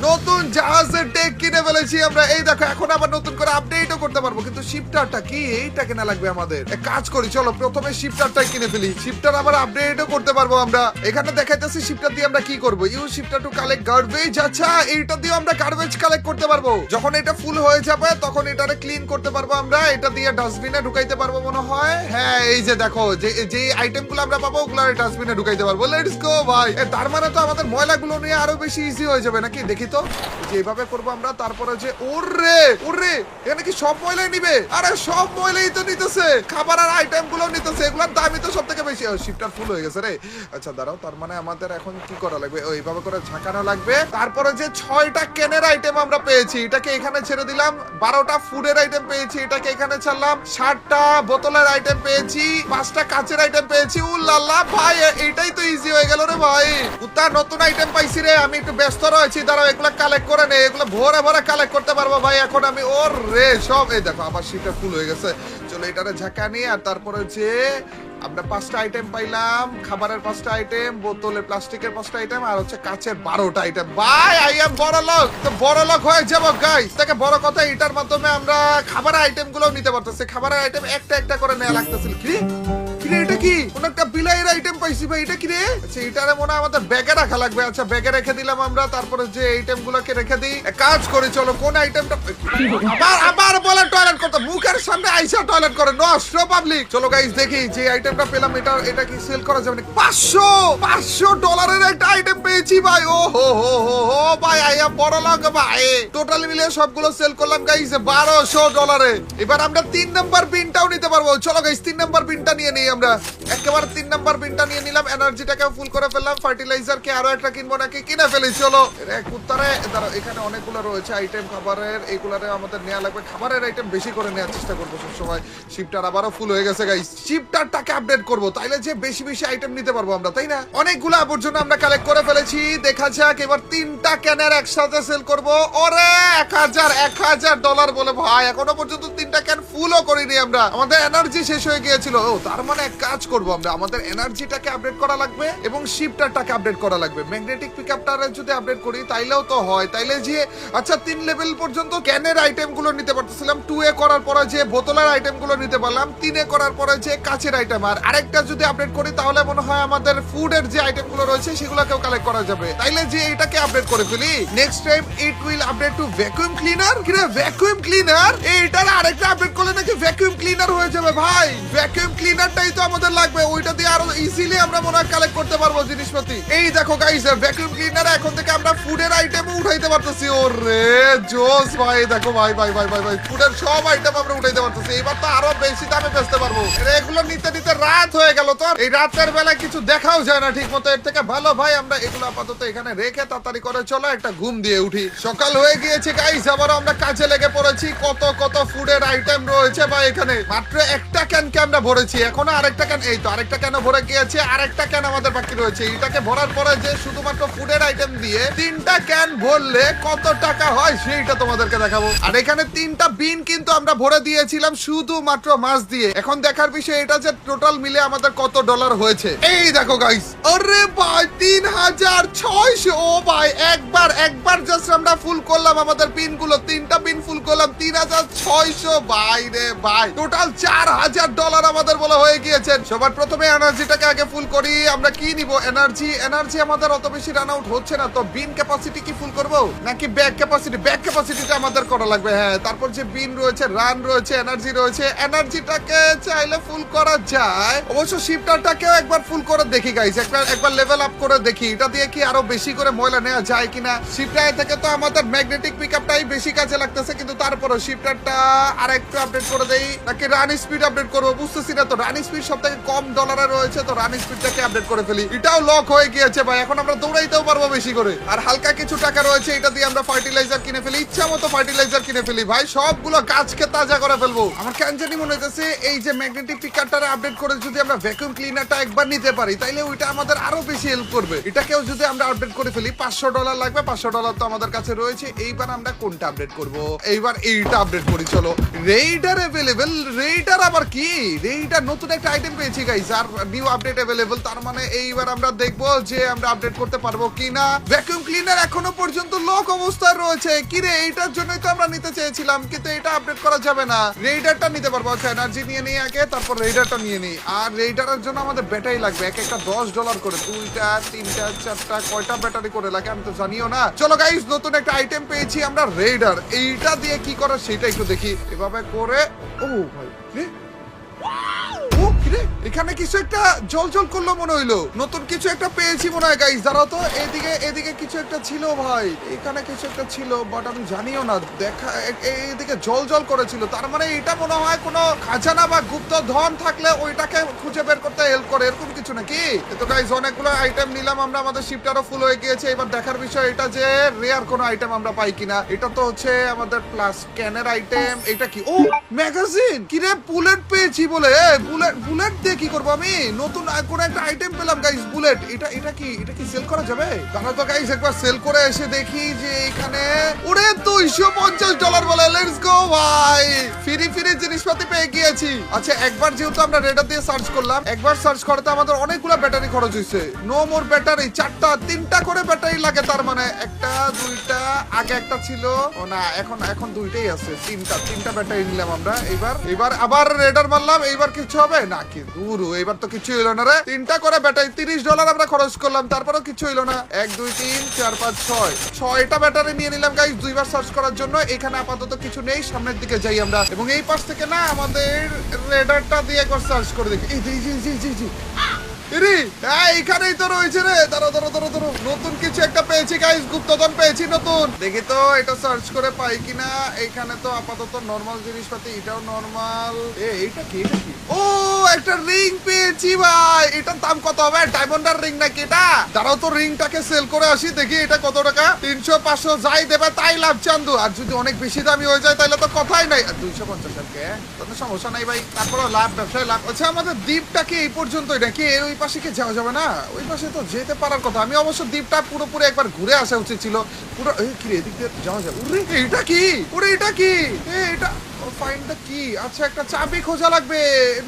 নতুন জাহাজের ডেক কিনে ফেলেছি আমরা। এই দেখো এখন আবার নতুন করে আপডেটও করতে পারবো। কিন্তু শিফটারটা কি, এইটা কেনা লাগবে আমাদের। এক কাজ করি চলো প্রথমে শিফটারটাই কিনে ফেলি। শিফটার আবার আপডেটও করতে পারবো আমরা। এখানে দেখাইতেছি শিফটার দিয়ে আমরা কি করবো। Use shifter to collect garbage. আচ্ছা, এইটা দিয়ে আমরা গার্বেজ কালেক্ট করতে পারবো। যখন এটা ফুল হয়ে যাবে তখন এটারে ক্লিন করতে পারবো আমরা। এটা দিয়ে ডাস্টবিনে ঢুকাইতে পারবো মনে হয়। হ্যাঁ, এই যে দেখো যে আইটেমগুলো আমরা পাবো ওগুলো ডাস্টবিনে ঢুকাইতে পারবো। লেটস গো ভাই। তার মানে তো আমাদের ময়লাগুলো নিয়ে আরো বেশি ইজি হয়ে যাবে নাকি? দেখি তো যেভাবে করবো আমরা। তারপরে যে ওরে এখানে কি সব ময়লাই নিবে? আরে সব ময়লাই তো নিতেছে, খাবার আর আইটেম গুলো নিতেছে। এগুলোর দামই তো সব থেকে বেশি। শিফটার ফুল হয়ে গেছে রে। আচ্ছা দাঁড়াও, তার মানে আমাদের এখন কি করা লাগবে? এইভাবে করে ঝাঁকানো লাগবে। তারপরে যে 6টা ক্যানের আইটেম আমরা পেয়েছি এটাকে এখানে ছেড়ে দিলাম। 12টা ফুডের আইটেম পেয়েছি এটাকে এখানে ছাড়লাম। 60টা বোতলের আইটেম পেয়েছি। 5টা কাচের আইটেম পেয়েছি। উল্লাল্লাহ ভাই, এইটাই তো ইজি হয়ে গেল রে ভাই। উত্তা নতুন আইটেম পাইছি রে। আমি একটু ব্যস্ত রয়েছি, দাঁড়াও এগুলো কালেক্ট করে নে। এগুলো ভরে ভরে কালেক্ট করতে পারবো ভাই এখন আমি। ওর রে সব এই দেখো আবার শিটটা ফুল হয়ে গেছে। চলো এটারে ঝাঁকা নিয়ে। আর তারপরে যে আমরা 5টা আইটেম পাইলাম, খাবারের 5টা আইটেম, বোতলের প্লাস্টিকের 5টা আইটেম, আর হচ্ছে কাচের 12টা আইটেম। ভাই আই এম বড় লোক। তো বড় লোক হয়ে যাবো গাইস। থেকে বড় কথা এটার মাধ্যমে আমরা খাবারের আইটেম গুলো নিতে পারতেছি। খাবারের আইটেম একটা একটা করে নেওয়া লাগতেছিল। কি এটা কি? কোন একটা বিলাইয়ের আইটেম পাইছি ভাই। এটা কি রে? আচ্ছা এটারে মনে হয় আমাদের ব্যাগে রাখা লাগবে। আচ্ছা ব্যাগে রেখে দিলাম আমরা। তারপরে যে আইটেম গুলোকে রেখে দিই। কাজ করি চলো, কোন আইটেমটা আবার বলে টয়লেট করতে, মুখের সামনে আইসা টয়লেট করে। নষ্ট পাবলিক। চলো গাইস দেখি যে আইটেমটা পেলাম এটা কি সেল করা যাবে নাকি? $500 একটা আইটেম পেয়েছি ভাই। ও হো ভাই, আইয়া বড় লোক ভাই। টোটাল মিলিয়ে সবগুলো সেল করলাম গাইস $1200। এবার আমরা 3 নাম্বার বিনটাও নিতে পারবো। চলো গাইস 3 নাম্বার বিনটা নিয়ে নেই আমরা। একেবারে 3 নাম্বার বিনটা নিয়ে নিলাম। এনার্জিটাকে ফুল করে ফেললাম। ফার্টিলাইজার কে আরো একটা কিনবো নাকি? কিনে ফেলি চলো। কুত্তারে দাঁড়াও, এখানে অনেকগুলো রয়েছে আইটেম খাবারের। এইগুলারে আমাদের নেওয়া লাগবে। খাবারের আইটেম বেশি করে নেওয়ার চেষ্টা করবো সবসময়। শিপটার আবারও ফুল হয়ে গেছে গাইস। শিপটারটাকে আপডেট করবো, তাইলে যে বেশি বেশি আইটেম নিতে পারবো আমরা, তাই না? অনেকগুলো আবর্জনা আমরা কালেক্ট করে ফেলেছি। দেখা যাক এবার 3টা ক্যানের একসাথে সেল করবো। ওরে $1000 বলে ভাই, এখনো পর্যন্ত 3টা ক্যান ফুলও করিনি আমরা। আমাদের এনার্জি শেষ হয়ে গিয়েছিল। ও তার মানে এক কাজ করবো আমরা, আমাদের এনার্জিটাকে আপডেট করা লাগবে এবং শিপটারটাকে আপডেট করা লাগবে। ম্যাগনেটিক পিকআপটারে যদি আপডেট করি তাইলেও তো হয়। তাইলে যে আচ্ছা 3 লেভেল পর্যন্ত ক্যানের আইটেম গুলো নিতে পারতেছিলাম। 2 করার পরে যে বোতলের আইটেম গুলো নিতে পারলাম। 3 করার পরে যে কাচের আইটেম। আর আরেকটা যদি আপডেট করি তাহলে মনে হয় আমাদের ফুডের যে আইটেম গুলো রয়েছে সেগুলোকেও কালেক্ট করা যাবে। তাইলে যে এটাকে আপডেট করে ফেলি। Next time it will update to vacuum cleaner. কি রে ভ্যাকুয়াম ক্লিনার? এইটার আরেকটা আপডেট করলে নাকি ভ্যাকুয়াম ক্লিনার হয়ে যাবে ভাই। ভ্যাকুয়াম ক্লিনারটাই তো তো আমাদের লাগবে, ওইটা দিয়ে আরো ইজিলি আমরা মনে হয় কালেক্ট করতে পারবো জিনিসপাতি। এই দেখো গাইস, ভ্যাকুয়াম ক্লিনার এখন থেকে আমরা ফুডের আইটেমও উঠাইতে পারতেছি। ওরে জোস ভাই, দেখো ভাই ভাই ভাই ভাই ভাই, ফুডের সব আইটেম আমরা উঠাইতে পারতেছি। এবার তো আরো বেশি দামে বেচতে পারবো। এগুলো নিতে নিতে রাত হয়ে গেল, তো এই রাতের বেলায় কিছু দেখাও যায় না ঠিক মতো। এর থেকে ভালো ভাই আমরা এগুলো আপাতত এখানে রেখে তাড়াতাড়ি করে চলো একটা ঘুম দিয়ে উঠি। সকাল হয়ে গিয়েছে গাইস, আবার আমরা কাজে লেগে পড়েছি। কত কত ফুডের আইটেম রয়েছে ভাই এখানে। মাত্র একটা ক্যানকে আমরা ভরেছি, এখনো আরেকটা ক্যান, এই তো আরেকটা ক্যান ভরে গিয়েছে, আরেকটা ক্যান আমাদের বাকি রয়েছে। এটাকে ভরার পরে যে শুধুমাত্র ফুডের আইটেম দিয়ে 3টা ক্যান ভরলে কত টাকা হয় সেইটা তোমাদেরকে দেখাবো। আর এখানে 3টা বিন কিন্তু আমরা ভরে দিয়েছিলাম শুধুমাত্র মাছ দিয়ে। এখন দেখার বিষয় এটা যে টোটাল মিলে আমাদের কত ডলার হয়েছে। এই দেখো গাইস, আরে ভাই 3600। ও ভাই একবার জাস্ট আমরা ফুল করলাম আমাদের বিন গুলো, 3টা বিন ফুল করলাম 3600। ভাই রে ভাই, টোটাল $4000 আমাদের বলা হয়ে গিয়েছে। সবার প্রথমে এনার্জিটাকে আগে ফুল করি। আমরা কি নিব? এনার্জি আমাদের অত বেশি রান আউট হচ্ছে না, তো বিন ক্যাপাসিটি কি ফুল করব নাকি ব্যাক ক্যাপাসিটি? ব্যাক ক্যাপাসিটিটা আমাদের করা লাগবে। হ্যাঁ, তারপর যে বিন রয়েছে, রান রয়েছে, এনার্জি রয়েছে, এনার্জিটাকে চাইলে ফুল করা যায়। অবশ্য শিফটারটাকেও একবার ফুল করে দেখি গাইস, একবার লেভেল আপ করে দেখি এটা দিয়ে কি আরো বেশি করে ময়লা নেওয়া যায় কিনা। শিফটার থেকে তো আমাদের ম্যাগনেটিক পিকআপটাই বেশি কাজে লাগতেছে, কিন্তু তারপরও শিফটারটা আর একটু আপডেট করে দেই নাকি রান স্পিড আপডেট করবো বুঝতেছি না। তো রান স্পিড সবথেকে কম ডলারে রয়েছে, তো রান স্পিডটাকে আপডেট করে ফেলি। এটাও লক হয়ে গিয়েছে ভাই, এখন আমরা দৌড়াইতেও পারবো বেশি করে। আর হালকা কিছু টাকা রয়েছে, এটা দিয়ে আমরা ফার্টিলাইজার কিনে ফেলি, ইচ্ছা মতো ফার্টিলাইজার কিনে ফেলি ভাই, সবগুলো গাছকে তাজা করে ফেলবো। আমার কেন জানি মনে হইতেছে এই যে ম্যাগনেটিক পিকআপটারে আপডেট করে যদি আমরা ভ্যাকুয়াম ক্লিনারটা একবার নিতে পারি, তাইলে ওইটা আমাদের আরো বেশি হেল্প করবে। এটাকেও যদি আমরা আপডেট করে ফেলি, $500 লাগবে। $500 তো আমাদের কাছে রয়েছে। এইবার আমরা কোনটা আপডেট করব? এইবার এইটা আপডেট করি চলো। Raider available. রেইডার আবার কি? রেইডার নতুন একটা আইটেম পেয়েছি গাইস, আর নিউ আপডেট अवेलेबल। তার মানে এইবার আমরা দেখব যে আমরা আপডেট করতে পারবো কিনা। ভ্যাকুয়াম ক্লিনার এখনো পর্যন্ত লক অবস্থায় রয়েছে। কি রে, এইটার জন্যই তো আমরা নিতে চেয়েছিলাম, কিন্তু এটা আপডেট করা যাবে না। রেইডারটা নিতে পারবো। আচ্ছা, এনার্জি নিয়ে নিই আগে, তারপর রেইডারটা নিয়ে নিই। আর রেইডারের জন্য আমাদের ব্যাটারি লাগবে, এক একটা $10 করে। 2টা 3টা 4টা কয়টা ব্যাটারি করে লাগে আমি তো জানিও না। চলো গাইস, নতুন একটা আইটেম পেয়েছি আমরা, রেইডার। এইটা দিয়ে কি করা সেটা একটু দেখি। এভাবে করে, ও ভাই রে, ও কিরে, এখানে কিছু একটা জল করলো মনে হইলো। নতুন কিছু একটা পেয়েছি মনে হয় গাইস। দাঁড়াও তো, এদিকে কিছু একটা ছিল ভাই, এখানে কিছু একটা ছিল, বাট আমি জানিও না। দেখা এইদিকে জল করেছিল, তার মানে এটা মনে হয় কোনো খাজানা বা গুপ্ত ধন থাকলে ওইটাকে খুঁজে বের করতে হেল্প করে, এরকম কিছু নাকি? তো গাইস, অনেকগুলো আইটেম নিলাম আমরা, আমাদের শিপটারও ফুল হয়ে গিয়েছে। এবার দেখার বিষয় এটা যে রেয়ার কোনো আইটেম আমরা পাই কিনা। এটা তো হচ্ছে আমাদের প্লাস ক্যানের আইটেম। এটা কি? ও ম্যাগাজিন। কিরে, বুলেট পেয়েছি বলে। বুলেট দিয়ে কি করবো আমি? নতুন কোন একটা আইটেম পেলাম গাইস, বুলেট। এটা কি সেল করা যাবে? তাহলে তো গাইস একবার সেল করে এসে দেখি যে এখানে। ওরে $250 বলে, লেটস গো ভাই, ফ্রি জিনিসপাতি পেয়ে গিয়েছি। আচ্ছা, একবার যেহেতু আমরা রেডার দিয়ে সার্চ করলাম, একবার সার্চ করতে আমাদের অনেকগুলো ব্যাটারি খরচ হয়েছে। নো মোর ব্যাটারি, 3টা করে ব্যাটারি লাগে। তার মানে একটা 2টা, আগে একটা ছিল, ও না, এখন 2টাই আছে। 3টা ব্যাটারি নিলাম আমরা। এবার আবার রেডার মারলাম, এইবার কিছু হবে না কি? দূর, এবার তো কিছু হইলো না রে। 3টা করে ব্যাটারি, $30 আমরা খরচ করলাম, তারপরেও কিছু হইলো না। 1 2 3 4 5 6টা ব্যাটারি নিয়ে নিলাম গাইস, 2বার সার্চ করার জন্য। এখানে আপাতত কিছু নেই, সামনের দিকে যাই আমরা, এবং এই পাশ থেকে না আমাদের রেডারটা দিয়ে একবার সার্চ করে দেখি। এই জি এইখানেই তো রয়েছে রে। দাঁড়ো, নতুন কিছু একটা পেয়েছি গাইস, গুপ্তধন পেয়েছি নতুন। দেখি তো এটা সার্চ করে পাই কিনা। এখানে তো আপাতত নরমাল জিনিসপাতি, এটাও নরমাল। এইটা কি? ও, একটা রিং পেয়েছি ভাই। এটার দাম কত হবে? ডায়মন্ডের রিং নাকি এটা? দাঁড়াও তো, রিংটাকে সেল করে আসি, দেখি এটা কত টাকা। 300 500 যাই দেবে তাই লাভ চান্দু। আর যদি অনেক বেশি দামি হয়ে যায় তাহলে তো কথাই নাই। 250 টাকা, কোনো সমস্যা নাই ভাই, তারপরে লাভ, ব্যবসায় লাভ। আচ্ছা, আমাদের দ্বীপটাকে এই পর্যন্তই নাকি? ওই পাশে কি যাওয়া যাবে না? ওই পাশে তো যেতে পারার কথা। আমি অবশ্য দ্বীপটা পুরোপুরি একবার ঘুরে আসা উচিত ছিল পুরো। কি রে, এদিক দিয়ে যাওয়া যাবে? এটা কি? এটা কি? এটা ফাইন্ডটা কি? আচ্ছা, একটা চাবি খোঁজা লাগবে।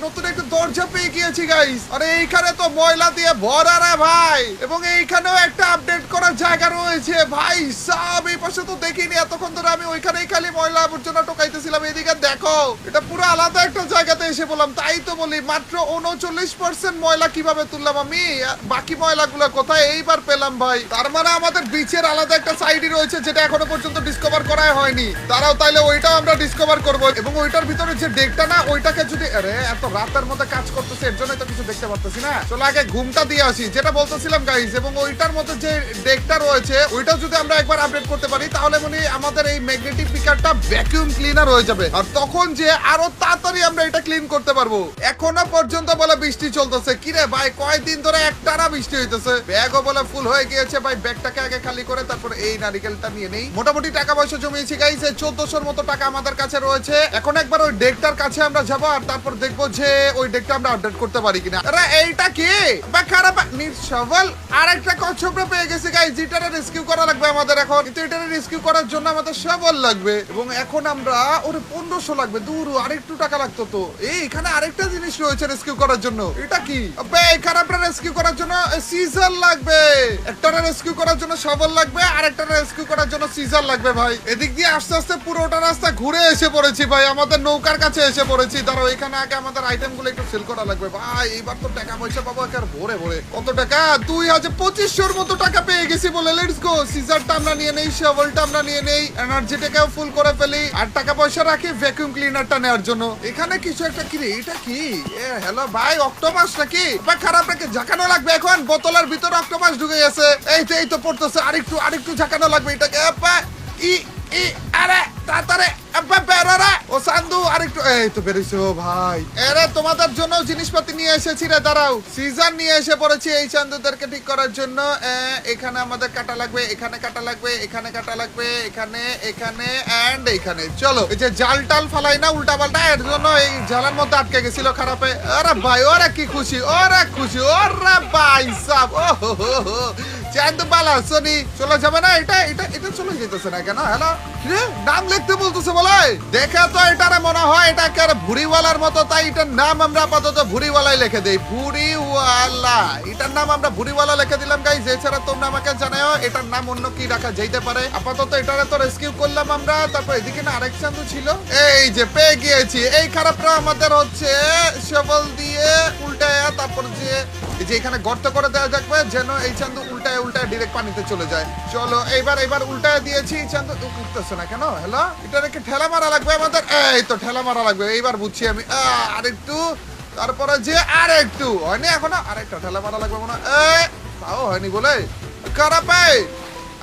নতুন একটা দরজা পেয়ে গিয়েছি গাইস। আরে এইখানে তো ময়লা দিয়ে ভরা রে ভাই, এবং এইখানেও একটা আপডেট করার জায়গা রয়েছে ভাই সব। এই পাশে তো দেখিনি এতক্ষণ ধরে, আমি ওইখানেই খালি ময়লা আবর্জনা টোকাইতেছিলাম। এদিকে দেখো, এটা পুরো আলাদা একটা জায়গাতে এসে বললাম। তাই তো বলি, মাত্র 39% ময়লা কিভাবে তুললাম আমি? বাকি ময়লাগুলো কোথায় এইবার পেলাম ভাই? তার মানে আমাদের বিচের আলাদা একটা সাইডই রয়েছে, যেটা এখনো পর্যন্ত ডিসকভার করাই হয়নি। তারাও তাইলে ওইটাও আমরা ডিসকভার করবো। যাবো এবং ওইটার ভিতরে যে ডেকটা না ওইটাকে যদি আরে এত রাতের মধ্যে কাজ করতেছে এর জন্য তো কিছু দেখতে পারতেছি না। চলো আগে ঘুমটা দিয়ে আসি যেটা বলতেছিলাম গাইস, এবং ওইটার মধ্যে যে ডেকটা রয়েছে ওইটা যদি আমরা একবার আপডেট করতে পারি তাহলে মানে আমাদের এই ম্যাগনেটিক পিকারটা ভ্যাকুয়াম ক্লিনার হয়ে যাবে, আর তখন যে আরো তাড়াতাড়ি আমরা এটা ক্লিন করতে পারবো। এখনো পর্যন্ত বলে বৃষ্টি চলতেছে, কিরে ভাই কয়দিন ধরে একটানা বৃষ্টি হইতেছে, ব্যাগও বলে ফুল হয়ে গিয়েছে ভাই। ব্যাগটাকে আগে খালি করে তারপর এই নারিকেলটা নিয়ে নেই। মোটামুটি টাকা পয়সা জমিয়েছি গাইস, 1400-র মতো টাকা আমাদের কাছে রয়েছে। এখন একবার ওই ডেকটার কাছে আমরা যাবো আর তারপর দেখবো যে ওই ডেকটা আমরা আপডেট করতে পারি কিনা। আরে এইটা কি বা খারাপ নির্সবল আরেকটা কচ্ছপটা পেয়ে গেছি গাইস, যেটারে রেস্কিউ করা লাগবে আমাদের এখন, কিন্তু এটারে রেস্কিউ করার জন্য আমাদের সবল লাগবে এবং এখন আমরা ওরে 1500 লাগবে, দূর আরেকটু টাকা লাগতো তো। এই এখানে আরেকটা জিনিস রয়েছে রেস্কিউ করার জন্য, এটা কি আবে এখানে আমরা রেস্কিউ করার জন্য সিজার লাগবে, একটা রেস্কিউ করার জন্য সবল লাগবে আর একটা রেস্কিউ করার জন্য সিজার লাগবে ভাই। এদিক দিয়ে আস্তে আস্তে পুরোটা রাস্তা ঘুরে এসে পড়েছি ভাই, আমাদের নৌকার কাছে এসে পড়েছি। ধরো এখানে আগে আমাদের আইটেম গুলো একটু সেল করা লাগবে ভাই, এইবার তো টাকা পয়সা পাবো একের ভরে ভরে। কত টাকা? 2500-র মতো টাকা পেয়ে গেছি বলে লেটস গো। সিজারটা আমরা নিয়ে নেই, শভেলটা আমরা নিয়ে নেই, এনার্জিটাকেও ফুল করে ফেলি আর টাকা পয়সা রাখি ভ্যাকুয়াম ক্লিনারটা নেওয়ার জন্য। এখানে কিছু একটা কি রে, এটা কি? হ্যালো ভাই অক্টোপাস নাকি? বা খারাপ নাকি? ঝাঁকানো লাগবে এখন, বোতলের ভিতরে অক্টোপাস ঢুকে গেছে। এই তো পড়তেছে, আরেকটু ঝাঁকানো লাগবে এটাকে। আরে তাড়াতাড়ি ও সান্দু আরেকটু, এই তো বেরিয়েছে ও ভাই। আরে তোমাদের জন্য জিনিসপাতি নিয়ে এসেছি রে, দাঁড়াও। সিজন নিয়ে এসে পড়েছি এই চান্দুদেরকে ঠিক করার জন্য। এখানে আমাদের কাটা লাগবে, এখানে কাটা লাগবে, এখানে কাটা লাগবে, এখানে এন্ড এখানে। চলো এই যে জাল টাল ফালাই না উল্টা পাল্টা, এর জন্য এই জালের মধ্যে আটকে গেছিল খারাপে। আরে ভাই ওরা কি খুশি, ওরা ভাই সাব। ও হো চান্দু বালা সোনি চলে যাবে না? এটা চলে যেতেছে না কেন? হ্যালো নাম লিখতে বলতেছে বলে, দেখে তো এটারে মনে হয় এটা একেবারে ভুড়িওয়ালার মতো, তাই এটার নাম আমরা আপাতত ভুড়িওয়ালাই লিখে দেই। ভুড়িওয়ালা, এটার নাম আমরা ভুড়িওয়ালা লিখে দিলাম গাইস। এছাড়া তোমরা আমাকে জানাও এটার নাম অন্য কি রাখা যেতে পারে। আপাতত এটারে তো রেস্কিউ করলাম আমরা। তারপর এদিকে না আরেক চান্দু ছিল, এই যে পেয়ে গিয়েছি। এই খারাপটা আমাদের হচ্ছে শবল দিয়ে উল্টায়, তারপর যে এখানে গর্ত করে দেওয়া যাবে যেন এই চান্দু উল্টায় ডিরেক্ট পানিতে চলে যায়। চলো এইবার উল্টায় দিয়েছি, চান্দু উঠতেছে না কেন? হ্যালো এটা রেখে ঠেলা মারা লাগবে আমাদের, এই তো ঠেলা মারা লাগবে। এইবার বুঝছি আমি, আরেকটু, তারপরে যে আরেকটু হয়নি, এখনো আরেকটা ঠেলা মারা লাগবে মনে হয়। তাও হয়নি বলে খারাপ।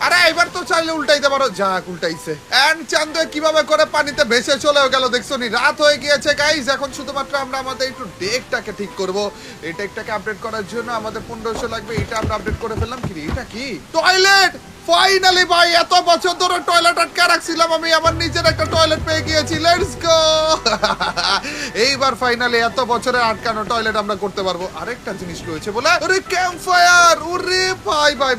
আরে এবার তো চাইলে উল্টাইতে পারো, যাক উল্টাইছে। এন্ড চান্দু কিভাবে করে পানিতে ভেসে চলেও গেল দেখছো নি। রাত হয়ে গিয়েছে গাইস, এখন শুধুমাত্র আমরা আমাদের একটু ডেকটাকে ঠিক করব। এই ডেকটাকে আপডেট করার জন্য আমাদের 1500 লাগবে, এটা আমরা আপডেট করে ফেললাম। কি এটা কি? টয়লেট! ফাইনালি ভাই, এত বছর ধরে টয়লেট আটকে রাখছিলাম আমি, আমার নিজের একটা টয়লেট পেয়ে গিয়েছি। Let's go. এইবার ফাইনালি এত বছরের আটকানো টয়লেট আমরা করতে পারবো। আরেকটা জিনিস রয়েছে বলে, আরে ক্যাম্প ফায়ার। ওরে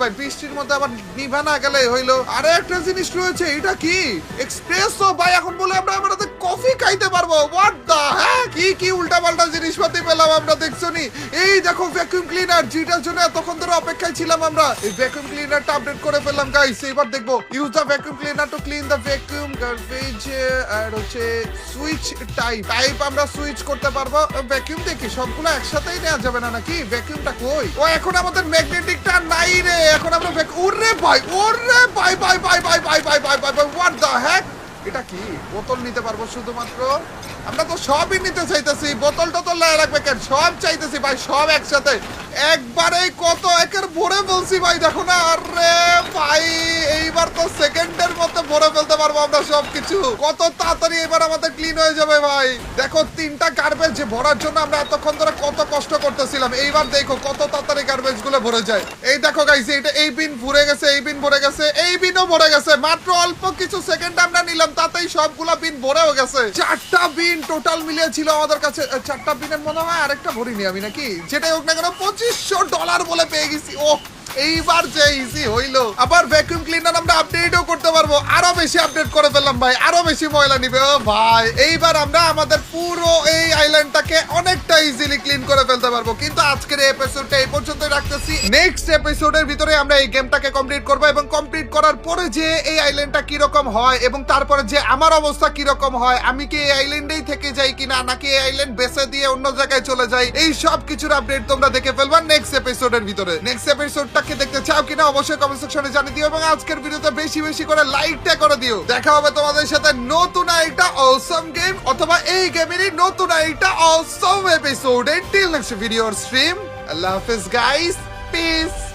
ভাই বৃষ্টির মধ্যে আবার নিভা না গেলে হইলো। আরে একটা জিনিস রয়েছে, এটা কি? এক্সপ্রেসো ভাই, এখন বলে আমরা আমাদের কফি খাইতে পারবো। হোয়াট দা হ্যাঁ, কি উল্টাপাল্টা জিনিসপাতি পেলাম আমরা দেখছো নি। এই দেখো ভ্যাকুয়াম ক্লিনার, যেটার জন্য এতক্ষণ ধরে অপেক্ষায় ছিলাম আমরা। এই ভ্যাকুয়াম ক্লিনারটা আপডেট করে ফেললাম গাইস। এবার দেখবো use the vacuum cleaner to clean the vacuum garbage, আর হচ্ছে সুইচ টাইপ আমরা সুইচ করতে পারবো। ভ্যাকুয়াম দেখি সবগুলো একসাথেই নেওয়া যাবে না নাকি? ভ্যাকুয়ামটা কই? ও এখন আমাদের ম্যাগনেটিকটা নাই রে, এখন আমরা ওরে ভাই হোয়াট দ্য হ্যাক, এটা কি? বোতল নিতে পারবো শুধুমাত্র, আমরা তো সবই নিতে চাইতেছি। বোতল টোতল লাগবে কেন? সব চাইতেছি ভাই, সব একসাথে একবারে কত একের ভরে বলছি ভাই, দেখো না। আরে ভাই এইবার তো সেকেন্ডের মধ্যে ভরে ফেলতে পারবো আমরা সবকিছু। কত তাড়াতাড়ি এবার আমাদের ক্লিন হয়ে যাবে ভাই। দেখো 3টা গার্বেজ যে ভরার জন্য আমরা এতক্ষণ ধরে কত কষ্ট করতেছিলাম, এইবার দেখো কত তাড়াতাড়ি গার্বেজ গুলো ভরে যায়। এই দেখো গাইস, এটা এই বিন ভরে গেছে, এই বিন ভরে গেছে, এই বিনও ভরে গেছে। মাত্র অল্প কিছু সেকেন্ড আমরা নিলাম, তাতেই সবগুলা বিন ভরেও গেছে। 4টা বিন টোটাল মিলিয়ে ছিল আমাদের কাছে। 4টা বিনের মনে হয় আরেকটা ভরিনি আমি নাকি, যেটাই হোক না কেন $2500 বলে পেয়ে গেছি। ও এইবার যে ইজি হইলো। আবার ভ্যাকুয়াম ক্লিনার আমরা আপডেটও করতে পারবো, আরো বেশি আপডেট করে ফেললাম ভাই, আরো বেশি ময়লা নিবে। ও ভাই এইবার আমরা আমাদের পুরো এই আইল্যান্ডটাকে অনেকটা ইজিলি ক্লিন করে ফেলতে পারবো। কিন্তু আজকের এই এপিসোডটা এই পর্যন্তই রাখতেছি। নেক্সট এপিসোডের ভিতরে আমরা এই গেমটাকে কমপ্লিট করবো এবং কমপ্লিট করার পরে যে এই আইল্যান্ডটা কিরকম হয় এবং তারপরে যে আমার অবস্থা কিরকম হয়, আমি কি এই আইল্যান্ডেই থেকে যাই কিনা নাকি এই আইল্যান্ড বেঁচে দিয়ে অন্য জায়গায় চলে যাই, এই সব কিছুর আপডেট তোমরা দেখে ফেলবা নেক্সট এপিসোডের ভিতরে। নেক্সট এপিসোডটা পার্টকে দেখতে চাও কিনা অবশ্যই কমেন্ট সেকশনে জানিয়ে দিও এবং আজকের ভিডিওতে বেশি বেশি করে লাইকটা করে দিও। দেখা হবে তোমাদের সাথে নতুন একটা অসম গেম অথবা এই গেমেরই নতুন একটা awesome episode. Till next video stream, আল্লাহ হাফেজ গাইস, পিস।